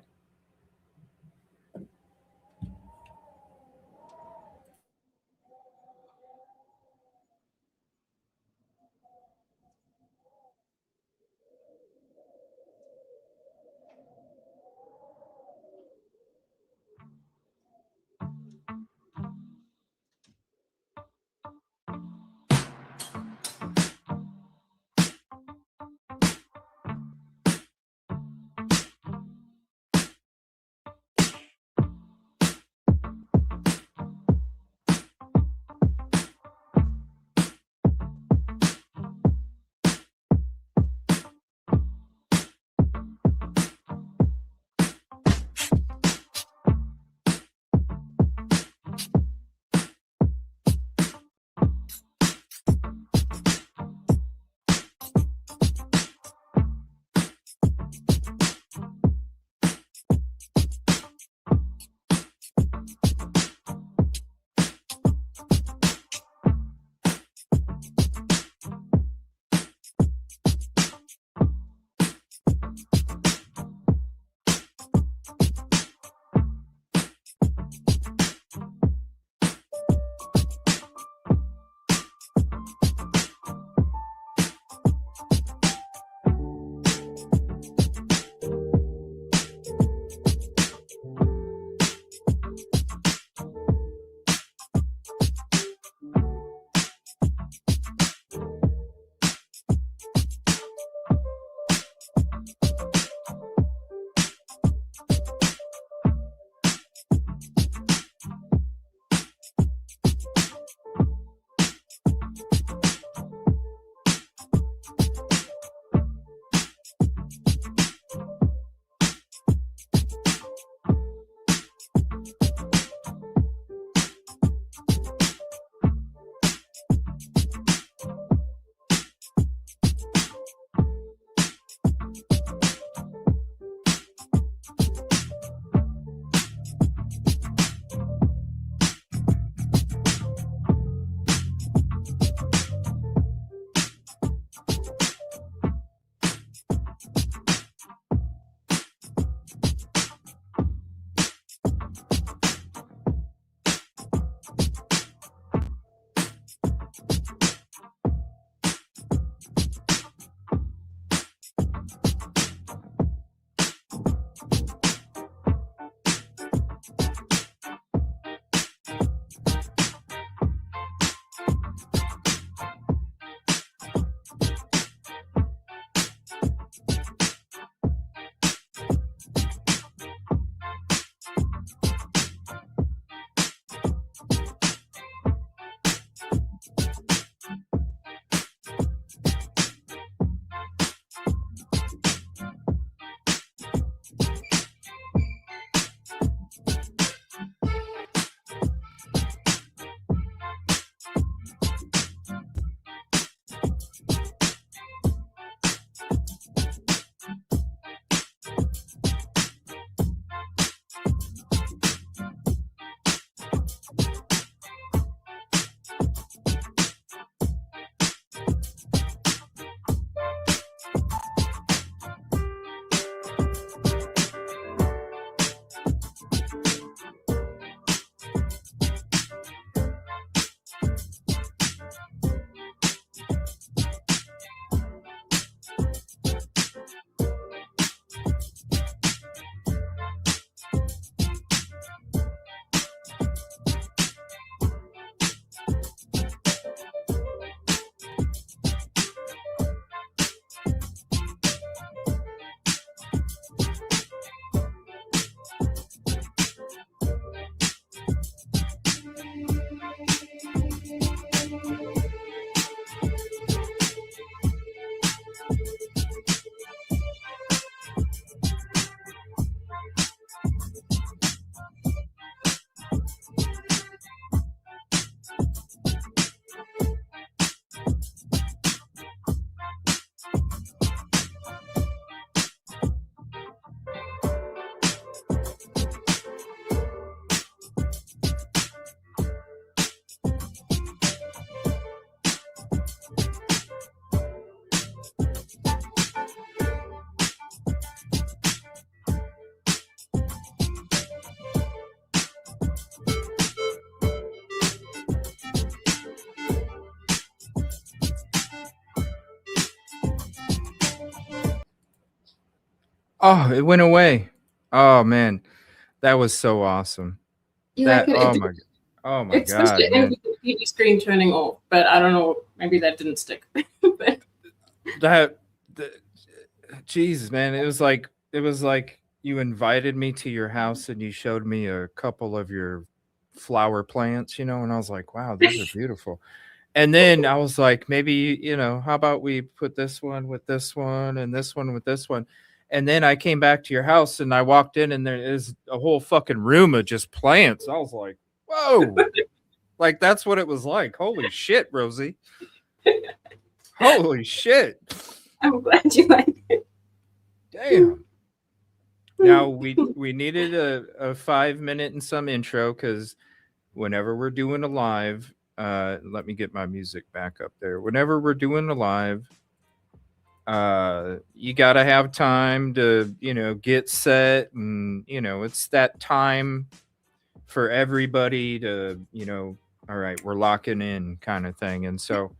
Oh, it went away. Oh man, that was so awesome. You That like it? oh my It's supposed god, to end man. with the TV screen turning off, but I don't know. Maybe that didn't stick. But That Jesus, man, it was like you invited me to your house and you showed me a couple of your flower plants, you know, and I was like, wow, those are beautiful. And then I was like, maybe, you know, how about we put this one with this one and this one with this one? And then I came back to your house and I walked in and there is a whole fucking room of just plants. I was like, whoa, like that's what it was like. Holy shit, Rosie. Holy shit. I'm glad you like it. Damn. Now we needed a 5 minute and some intro because whenever we're doing a live, let me get my music back up there. Whenever we're doing a live, you gotta have time to, you know, get set, and you know, it's that time for everybody to, you know, all right, we're locking in kind of thing. And so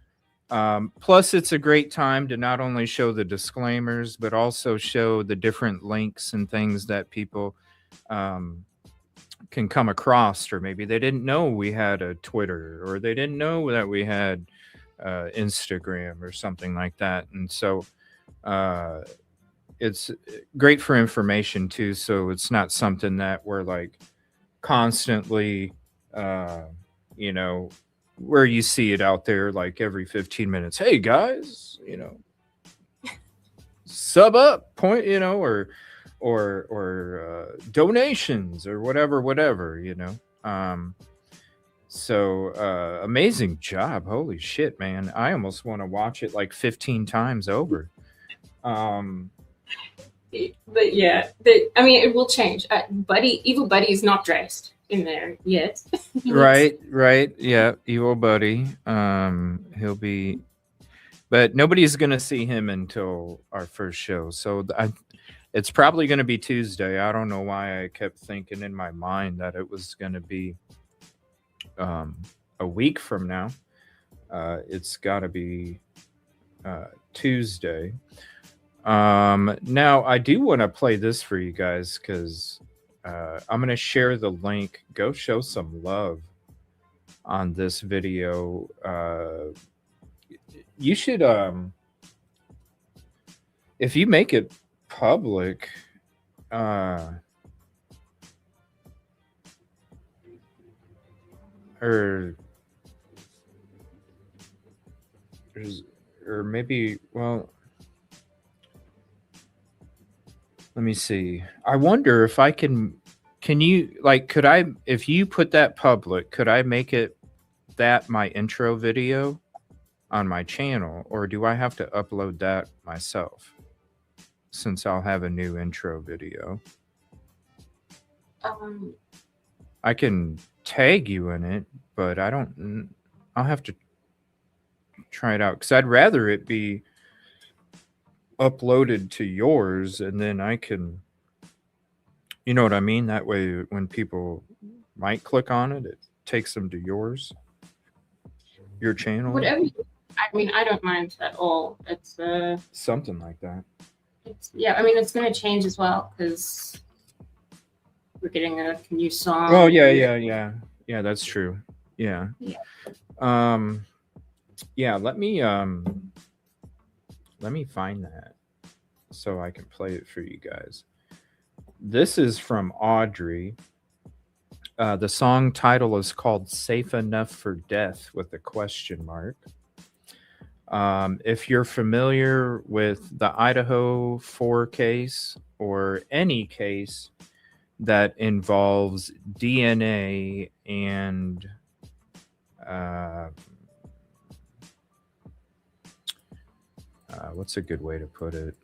plus it's a great time to not only show the disclaimers but also show the different links and things that people um, can come across, or maybe they didn't know we had a Twitter, or they didn't know that we had Instagram or something like that. And so uh, it's great for information too. So it's not something that we're like constantly, uh, you know, where you see it out there like every 15 minutes. Hey guys, you know, sub up, point, you know, or donations or whatever, you know. So amazing job. Holy shit, man. I almost want to watch it like 15 times over. But yeah, I mean, it will change. Evil Buddy is not dressed in there yet. Right. Yeah, Evil Buddy. He'll be, but nobody's gonna see him until our first show. So it's probably gonna be Tuesday. I don't know why I kept thinking in my mind that it was gonna be a week from now. It's got to be Tuesday. Now I do want to play this for you guys because I'm going to share the link. Go show some love on this video. You should, if you make it public, or maybe, well, let me see. I wonder if I can you, like, could I, if you put that public, could I make it that my intro video on my channel, or do I have to upload that myself since I'll have a new intro video? I can tag you in it, but I'll have to try it out because I'd rather it be uploaded to yours and then I can, you know what I mean? That way when people might click on it, it takes them to your channel. Whatever. I mean, I don't mind at all. It's something like that. Yeah, I mean, it's going to change as well because we're getting a new song. Oh yeah, that's true. Yeah. Yeah, let me find that so I can play it for you guys. This is from Audrey, The song title is called "Safe Enough for Death" with a question mark. If you're familiar with the Idaho 4 case or any case that involves DNA and what's a good way to put it?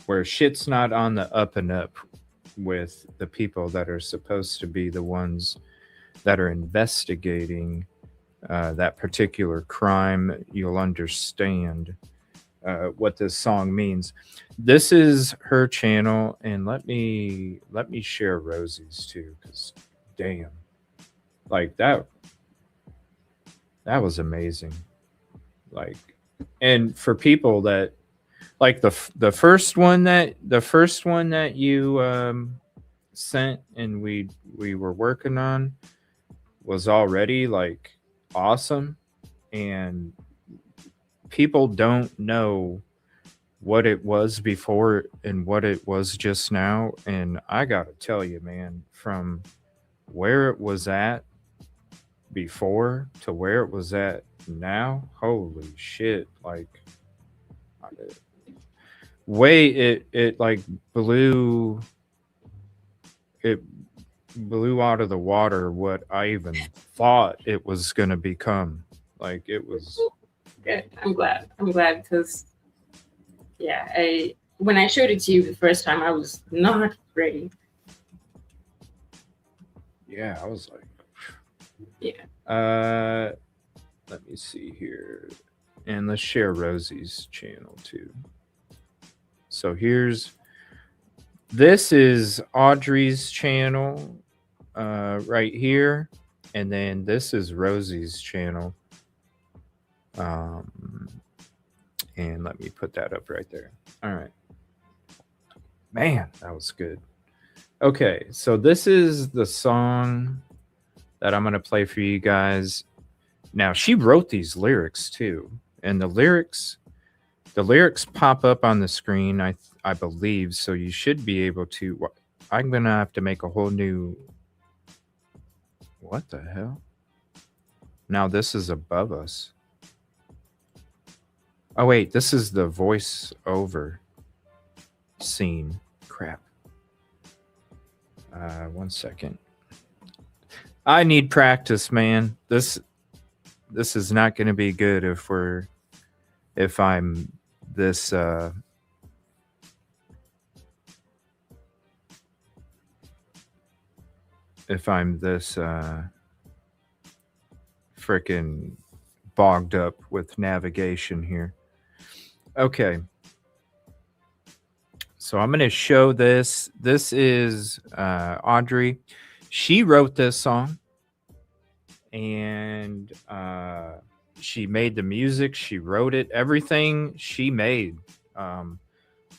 Where shit's not on the up and up with the people that are supposed to be the ones that are investigating that particular crime, you'll understand what this song means. This is her channel, and let me share Rosee's too, because damn, like that was amazing. Like, and for people that like the first one that you sent and we were working on was already like awesome, and people don't know what it was before and what it was just now. And I gotta tell you, man, from where it was at before to where it was at now, holy shit, like way it like blew out of the water what I even thought it was going to become. Like, it was good. I'm glad because when I showed it to you the first time, I was not ready. Yeah, I was like, yeah. Let me see here, and let's share Rosie's channel too. So this is Audrey's channel right here, and then this is Rosie's channel. And let me put that up right there. All right. Man, that was good. Okay, so this is the song that I'm going to play for you guys. Now, she wrote these lyrics too, and the lyrics pop up on the screen, I believe, so you should be able to. I'm going to have to make a whole new. What the hell? Now this is above us. Oh wait, this is the voice-over scene. Crap. 1 second. I need practice, man. This is not going to be good if I'm this freaking bogged up with navigation here. Okay. So I'm going to show this. This is Audrey. She wrote this song, and she made the music. She wrote it. Everything she made.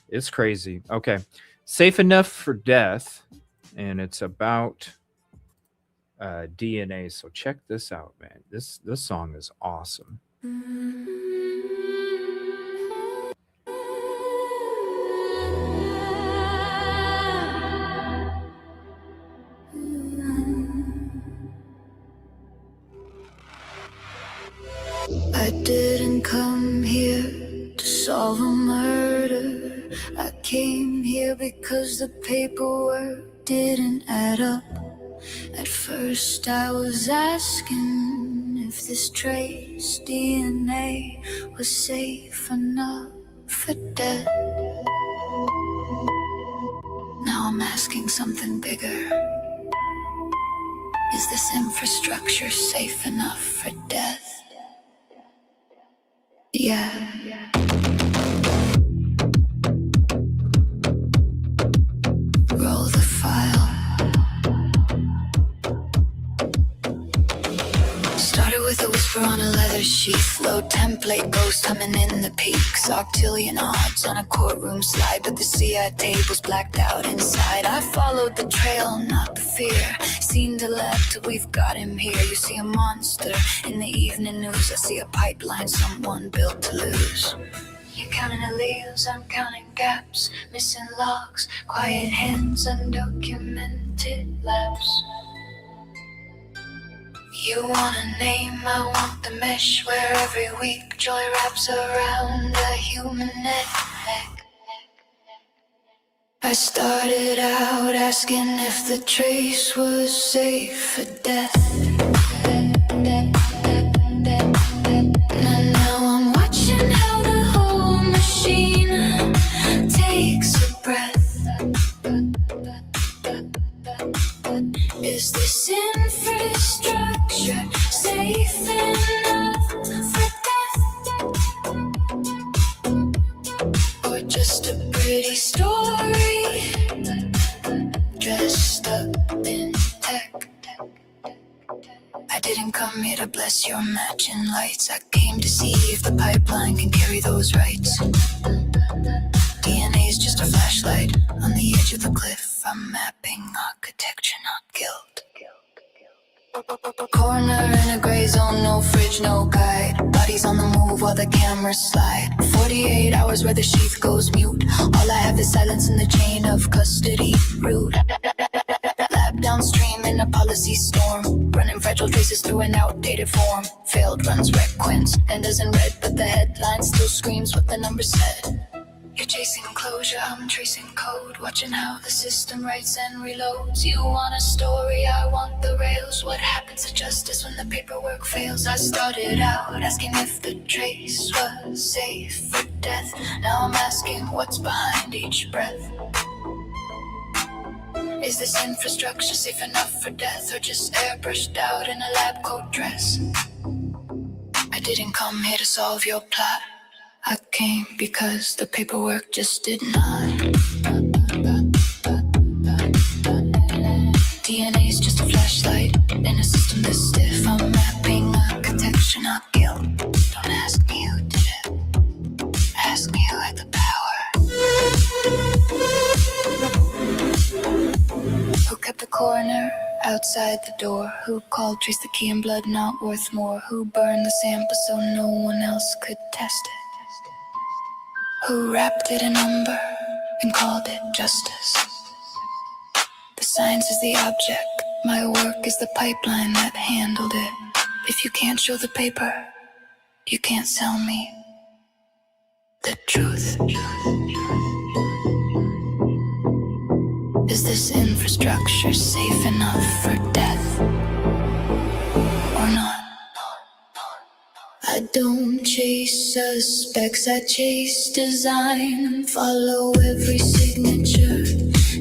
It's crazy. Okay. Safe Enough for Death, and it's about DNA. So check this out, man. This song is awesome. I didn't come here to solve a murder. I came here because the paperwork didn't add up. At first I was asking if this trace DNA was safe enough for death. Now I'm asking something bigger. Is this infrastructure safe enough for death? Yeah. Roll the file. Started with a whisper on a leather sheath. Low template ghost humming in the peaks. Octillion odds on a courtroom slide, but the CI table's blacked out inside. I followed the trail, not the fear. Seen to left, we've got him here. You see a monster in the evening news. I see a pipeline someone built to lose. You're counting alleles, I'm counting gaps. Missing logs, quiet hands, undocumented laps. You want a name, I want the mesh where every week joy wraps around a human neck. I started out asking if the trace was safe for death. Now I'm watching how the whole machine takes a breath. Is this infrastructure safe enough for death? Or just a pretty story dressed up in tech? I didn't come here to bless your matching lights. I came to see if the pipeline can carry those rights. DNA's just a flashlight on the edge of the cliff. I'm mapping architecture, not guilt. Corner in a gray zone, no fridge, no guide. Bodies on the move while the cameras slide. 48 hours where the sheath goes mute. All I have is silence in the chain of custody. Rude. Lab downstream in a policy storm. Running fragile traces through an outdated form. Failed runs requins. End isn't red, but the headline still screams what the number said. You're chasing closure, I'm tracing code. Watching how the system writes and reloads. You want a story, I want the rails. What happens to justice when the paperwork fails? I started out asking if the trace was safe for death. Now I'm asking what's behind each breath. Is this infrastructure safe enough for death? Or just airbrushed out in a lab coat dress? I didn't come here to solve your plot. I came because the paperwork just did not. DNA's just a flashlight in a system this stiff. I'm mapping architecture, not guilt. Don't ask me who did it. Ask me who had the power. Who kept the coroner outside the door? Who called, traced the key in blood not worth more? Who burned the sample so no one else could test it? Who wrapped it in umber and called it justice? The science is the object, my work is the pipeline that handled it. If you can't show the paper, you can't sell me the truth. Is this infrastructure safe enough for death? Or not? I don't chase suspects, I chase design. Follow every signature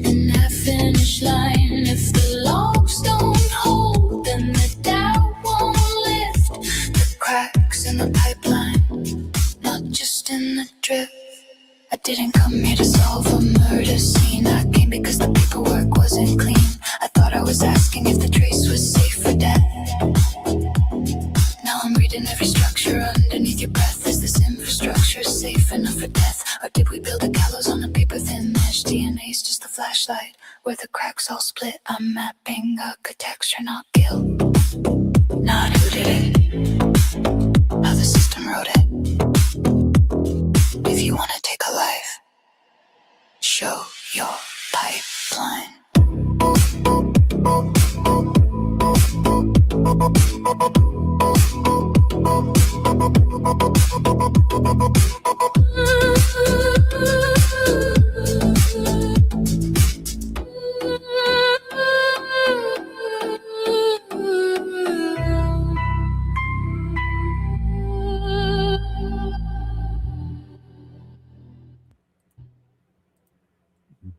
and that finish line. If the logs don't hold, then the doubt won't lift. The cracks in the pipeline, not just in the drift. I didn't come here to solve a murder scene. I came because the paperwork wasn't clean. I thought I was asking if the trace was safe for death. Now I'm reading every structure underneath your breath. Is this infrastructure safe enough for death? Or did we build a gallows on a paper thin mesh? DNA's just a flashlight where the cracks all split. I'm mapping architecture, not guilt. Not who did it, how the system wrote it. If you want to take a life, show your pipeline.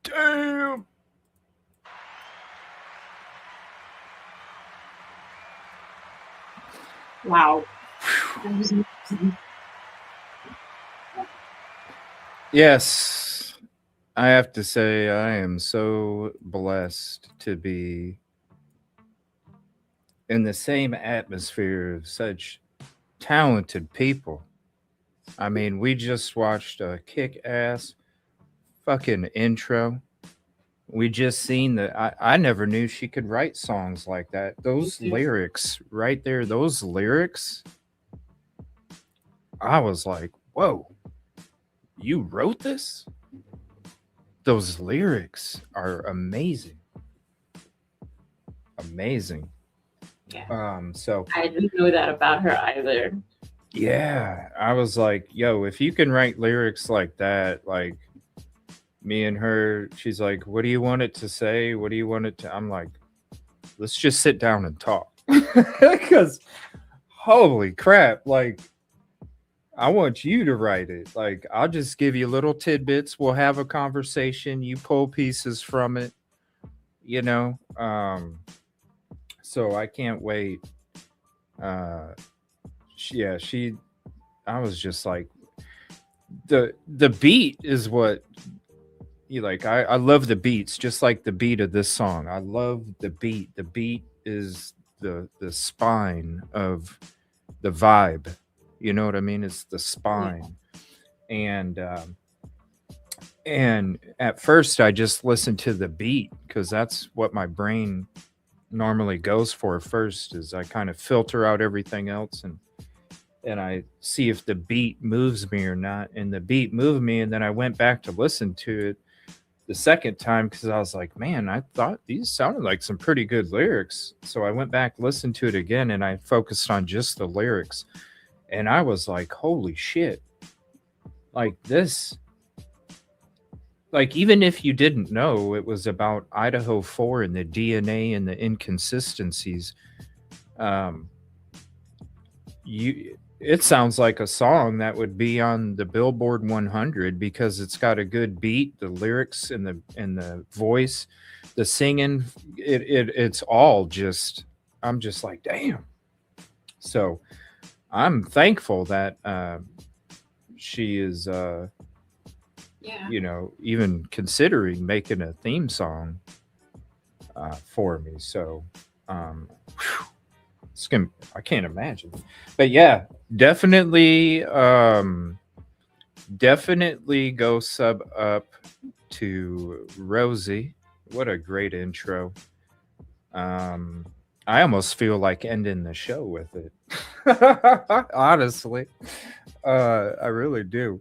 Damn. Wow. Yes, I have to say I am so blessed to be in the same atmosphere of such talented people. I mean, we just watched a kick-ass fucking intro. We just seen that. I never knew she could write songs like that. Those lyrics right there, those lyrics, I was like, whoa, you wrote this? Those lyrics are amazing. Amazing. Okay. So I didn't know that about her either. yeah, I was like, yo, if you can write lyrics like that, like me and her, she's like, what do you want it to say? What do you want it to? I'm like, let's just sit down and talk. Because holy crap, like, I want you to write it. Like, I'll just give you little tidbits. We'll have a conversation. You pull pieces from it, you know. So I can't wait. Uh, she. I was just like, the beat is what you like. I love the beats, just like the beat of this song. I love the beat. The beat is the spine of the vibe. You know what I mean? It's the spine. And at first I just listened to the beat because that's what my brain normally goes for first, is I kind of filter out everything else and I see if the beat moves me or not. And the beat moved me, and then I went back to listen to it the second time because I was like, man, I thought these sounded like some pretty good lyrics. So I went back, listened to it again, and I focused on just the lyrics. And I was like, holy shit. Like this, like, even if you didn't know it was about Idaho 4 and the DNA and the inconsistencies, it sounds like a song that would be on the Billboard 100 because it's got a good beat, the lyrics and the voice, the singing. It's all just, I'm just like, damn. So I'm thankful that she is, you know, even considering making a theme song for me. So it's gonna, I can't imagine. But yeah, definitely definitely go sub up to Rosee. What a great intro. I almost feel like ending the show with it. Honestly. I really do.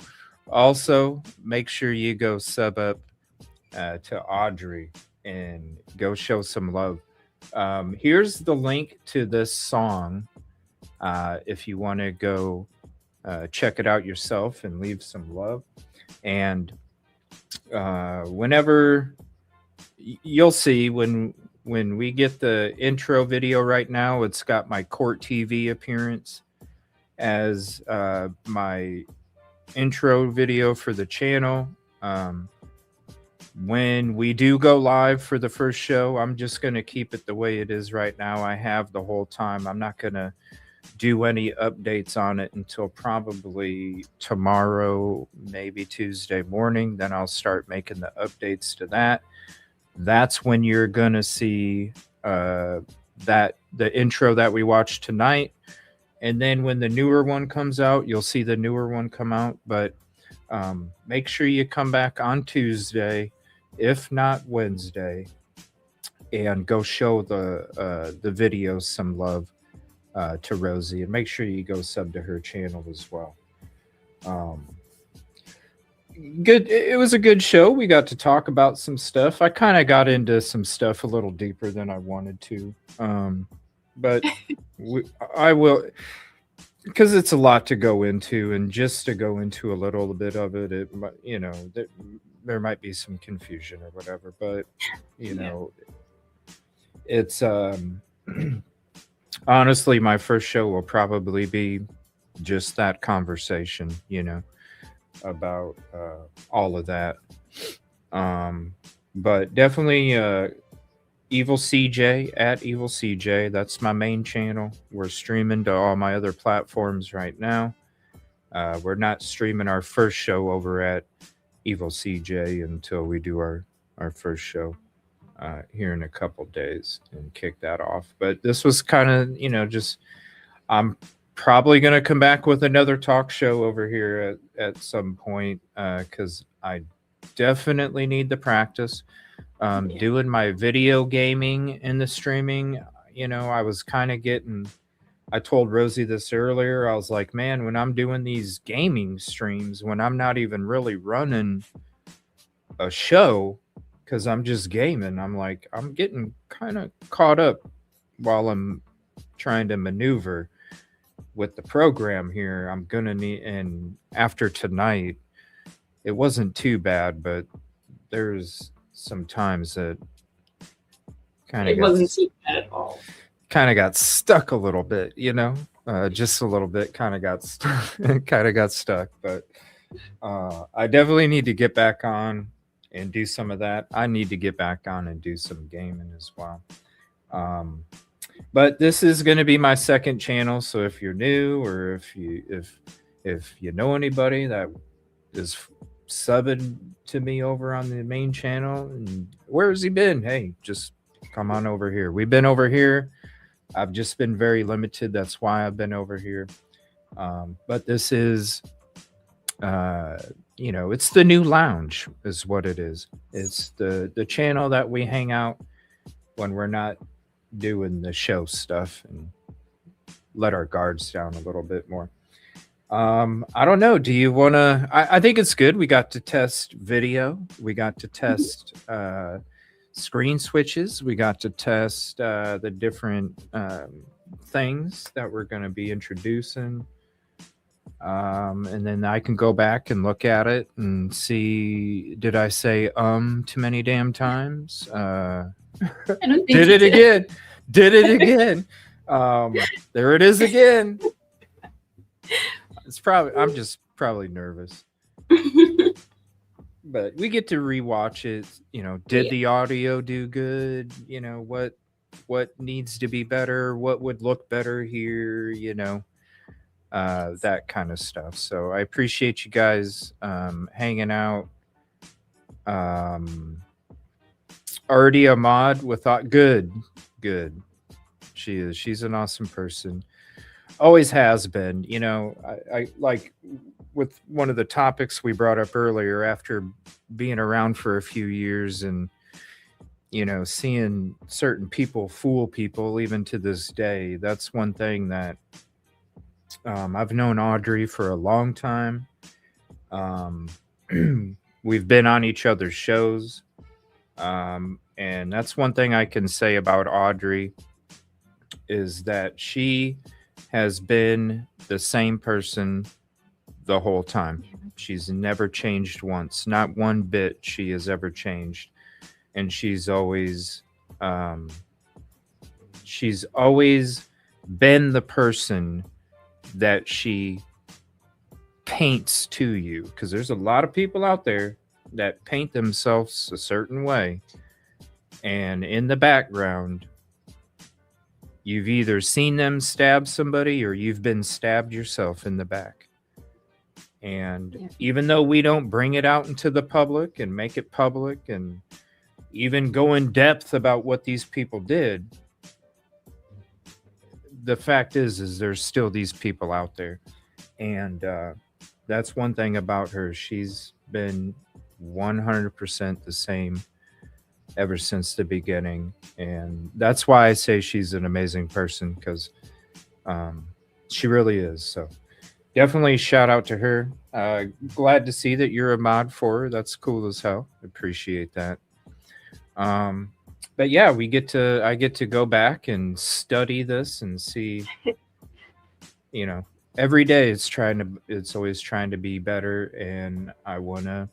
Also, make sure you go sub up to Audrey and go show some love. Here's the link to this song if you want to go check it out yourself and leave some love. And whenever you'll see when we get the intro video right now, it's got my Court TV appearance as my intro video for the channel. When we do go live for the first show, I'm just going to keep it the way it is right now. I have the whole time. I'm not going to do any updates on it until probably tomorrow, maybe Tuesday morning. Then I'll start making the updates to that. That's when you're going to see that the intro that we watched tonight. And then when the newer one comes out, you'll see the newer one come out. But make sure you come back on Tuesday, if not Wednesday, and go show the videos some love to Rosee. And make sure you go sub to her channel as well. Good. It was a good show. We got to talk about some stuff. I kind of got into some stuff a little deeper than I wanted to. But I will, because it's a lot to go into, and just to go into a little bit of it, it might, you know, there might be some confusion or whatever. But you know, it's honestly, my first show will probably be just that conversation, you know, about all of that. But definitely EvilleCJ at EvilleCJ. That's my main channel. We're streaming to all my other platforms right now. We're not streaming our first show over at EvilleCJ until we do our first show here in a couple days and kick that off. But this was kind of, you know, just, I'm probably going to come back with another talk show over here at some point because I definitely need the practice. Doing my video gaming and the streaming, you know, I was kind of getting, I told Rosee this earlier. I was like, man, when I'm doing these gaming streams, when I'm not even really running a show because I'm just gaming, I'm like, I'm getting kind of caught up while I'm trying to maneuver with the program here. I'm gonna need, and after tonight, it wasn't too bad, but there's some times that It wasn't too bad at all. kind of got stuck a little bit, you know, just a little bit. Kind of got stuck, but I definitely need to get back on and do some of that. I need to get back on and do some gaming as well. But this is going to be my second channel, so if you're new, or if you know anybody that is subbing to me over on the main channel, and where has he been? Hey, just come on over here. We've been over here. I've just been very limited. That's why I've been over here. But this is, you know, it's the new lounge is what it is. It's the channel that we hang out when we're not doing the show stuff and let our guards down a little bit more. I don't know. Do you want to? I think it's good. We got to test video. We got to test screen switches. We got to test the different things that we're going to be introducing. And then I can go back and look at it and see, did I say too many damn times? I don't think Did it again. Did it again. There it is again. It's probably, I'm just probably nervous. But we get to rewatch it. You know, did the audio do good? You know, what needs to be better? What would look better here? You know, that kind of stuff. So I appreciate you guys hanging out. Already a mod without good. She's an awesome person. Always has been. You know, I like with one of the topics we brought up earlier, after being around for a few years and, you know, seeing certain people fool people even to this day. That's one thing that I've known Audrey for a long time. We've been on each other's shows. And that's one thing I can say about Audrey, is that she has been the same person the whole time. She's never changed once, not one bit she has ever changed. And she's always been the person that she paints to you, because there's a lot of people out there that paint themselves a certain way, and in the background you've either seen them stab somebody or you've been stabbed yourself in the back. And even though we don't bring it out into the public and make it public and even go in depth about what these people did, the fact is there's still these people out there. And that's one thing about her. She's been 100% the same ever since the beginning. And that's why I say she's an amazing person, because she really is. So definitely shout out to her. Glad to see that you're a mod for her. That's cool as hell. Appreciate that. But yeah, I get to go back and study this and see, you know, every day it's always trying to be better, and I want to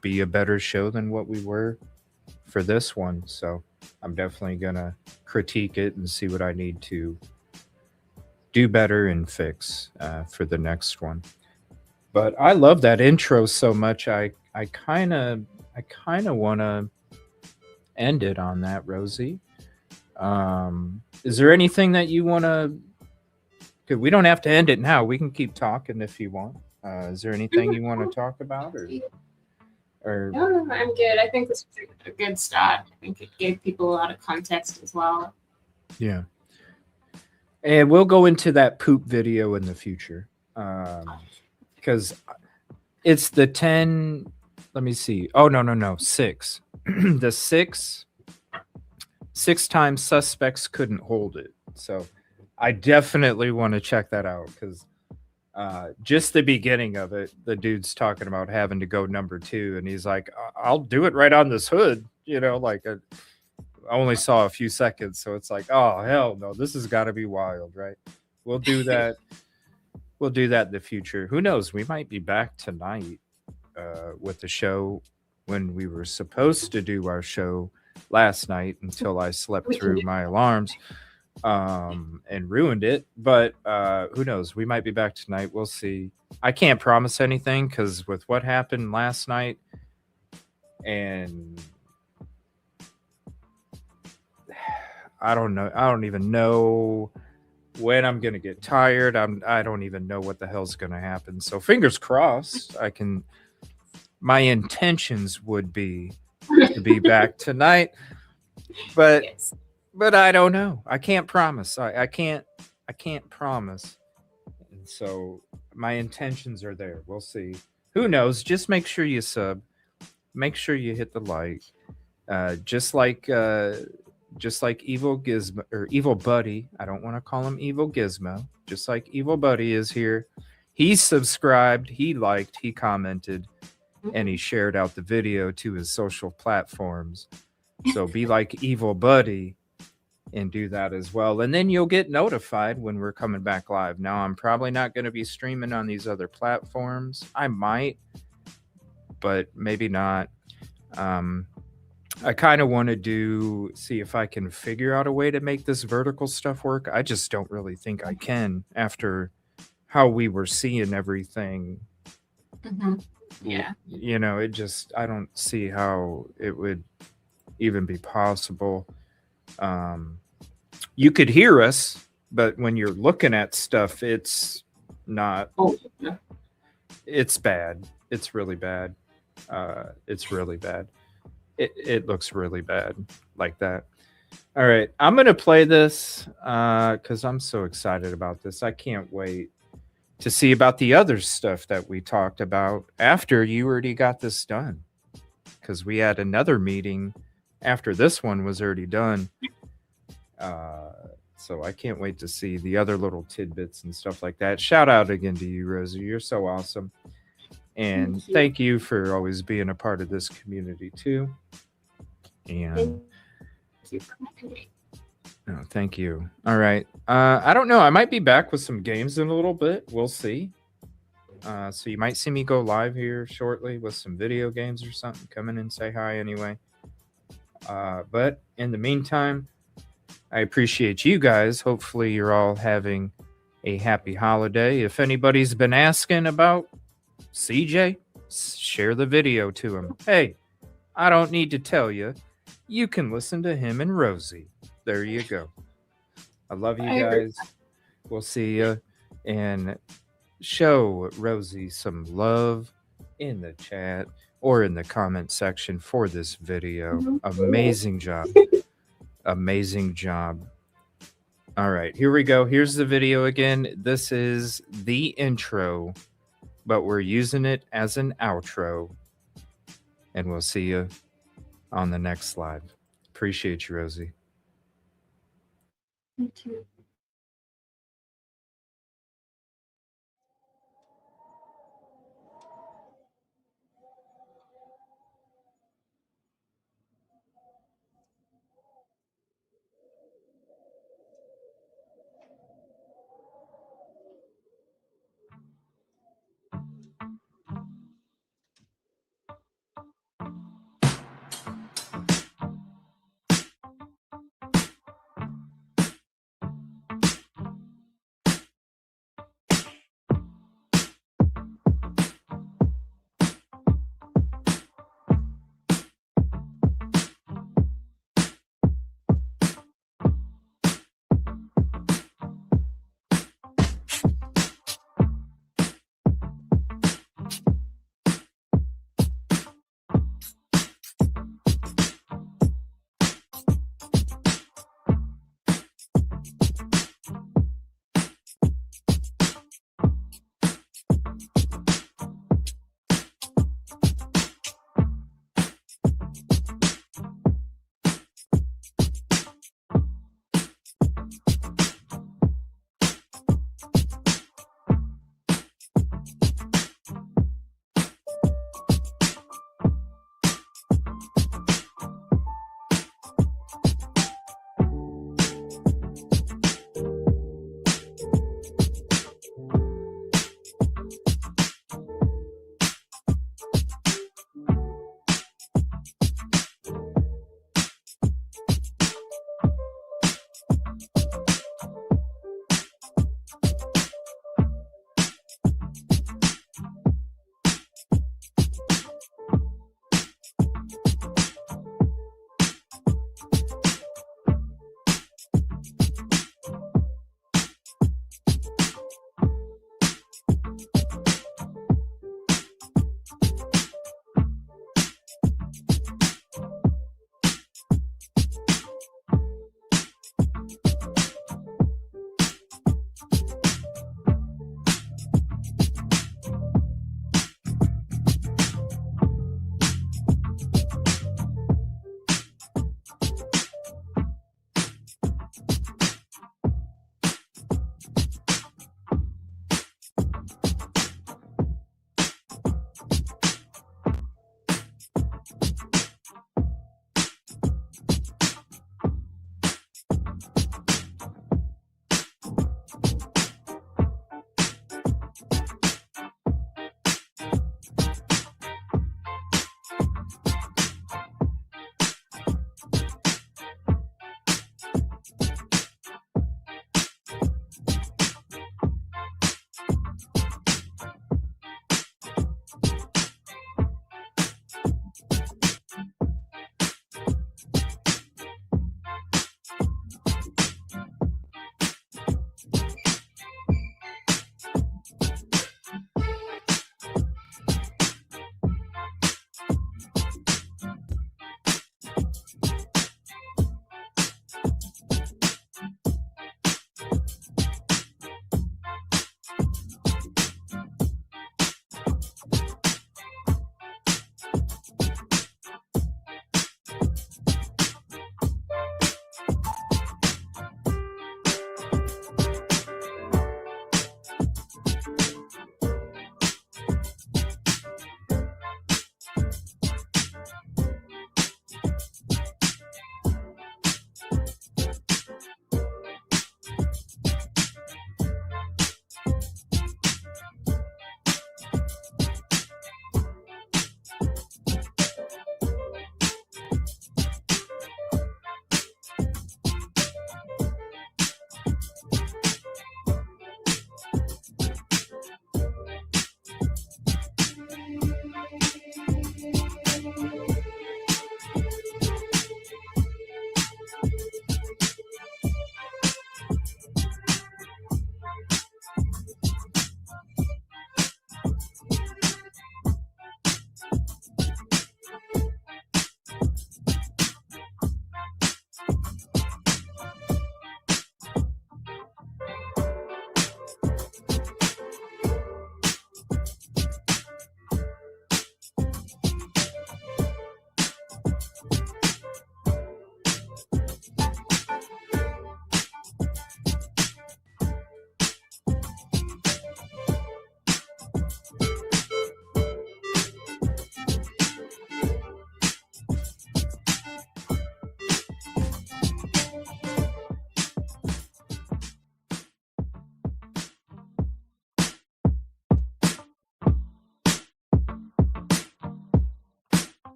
be a better show than what we were for this one. So I'm definitely gonna critique it and see what I need to do better and fix for the next one. But I love that intro so much. I kind of want to end it on that, Rosee. Is there anything that you want to? Because we don't have to end it now. We can keep talking if you want. Is there anything you want to talk about, or? No, I'm good. I think this was a good start. I think it gave people a lot of context as well. Yeah. And we'll go into that poop video in the future. Because it's the 10, let me see. Oh, no. 6. The 6 times suspects couldn't hold it. So I definitely want to check that out, because just the beginning of it, the dude's talking about having to go number 2, and he's like, I'll do it right on this hood, you know, like I only saw a few seconds, so it's like, oh hell no, this has got to be wild, right? We'll do that. We'll do that in the future. Who knows? We might be back tonight with the show when we were supposed to do our show last night until I slept through my alarms and ruined it. But who knows? We might be back tonight. We'll see. I can't promise anything because with what happened last night, and I don't know. I don't even know when I'm gonna get tired. I don't even know what the hell's gonna happen. So fingers crossed. My intentions would be to be back tonight, but Yes. but I don't know. I can't promise. I can't promise. And so my intentions are there. We'll see. Who knows? Just make sure you sub. Make sure you hit the like. Just like Evil Gizmo or Evil Buddy. I don't want to call him Evil Gizmo. Just like Evil Buddy is here. He subscribed, he liked, he commented, and he shared out the video to his social platforms. So be like Evil Buddy and do that as well. And then you'll get notified when we're coming back live. Now, I'm probably not going to be streaming on these other platforms. I might, but maybe not. I kind of want to see if I can figure out a way to make this vertical stuff work. I just don't really think I can after how we were seeing everything. Yeah. You know, I don't see how it would even be possible. You could hear us, but when you're looking at stuff, it's not. Oh, yeah. It's bad. It's really bad. It's really bad. It looks really bad like that. All right, I'm gonna play this because I'm so excited about this. I can't wait to see about the other stuff that we talked about after you already got this done, because we had another meeting after this one was already done. So I can't wait to see the other little tidbits and stuff like that. Shout out again to you, Rosee. You're so awesome. And thank you for always being a part of this community too. And thank you. All right. I don't know. I might be back with some games in a little bit. We'll see. So you might see me go live here shortly with some video games or something. Come in and say hi anyway. But in the meantime, I appreciate you guys. Hopefully you're all having a happy holiday. If anybody's been asking about CJ, share the video to him. Hey, I don't need to tell you. You can listen to him and Rosee. There you go. I love you guys. We'll see you. And show Rosee some love in the chat or in the comment section for this video. Amazing job. Amazing job. All right, here we go. Here's the video again. This is the intro, but we're using it as an outro. And we'll see you on the next slide. Appreciate you, Rosee. Me too.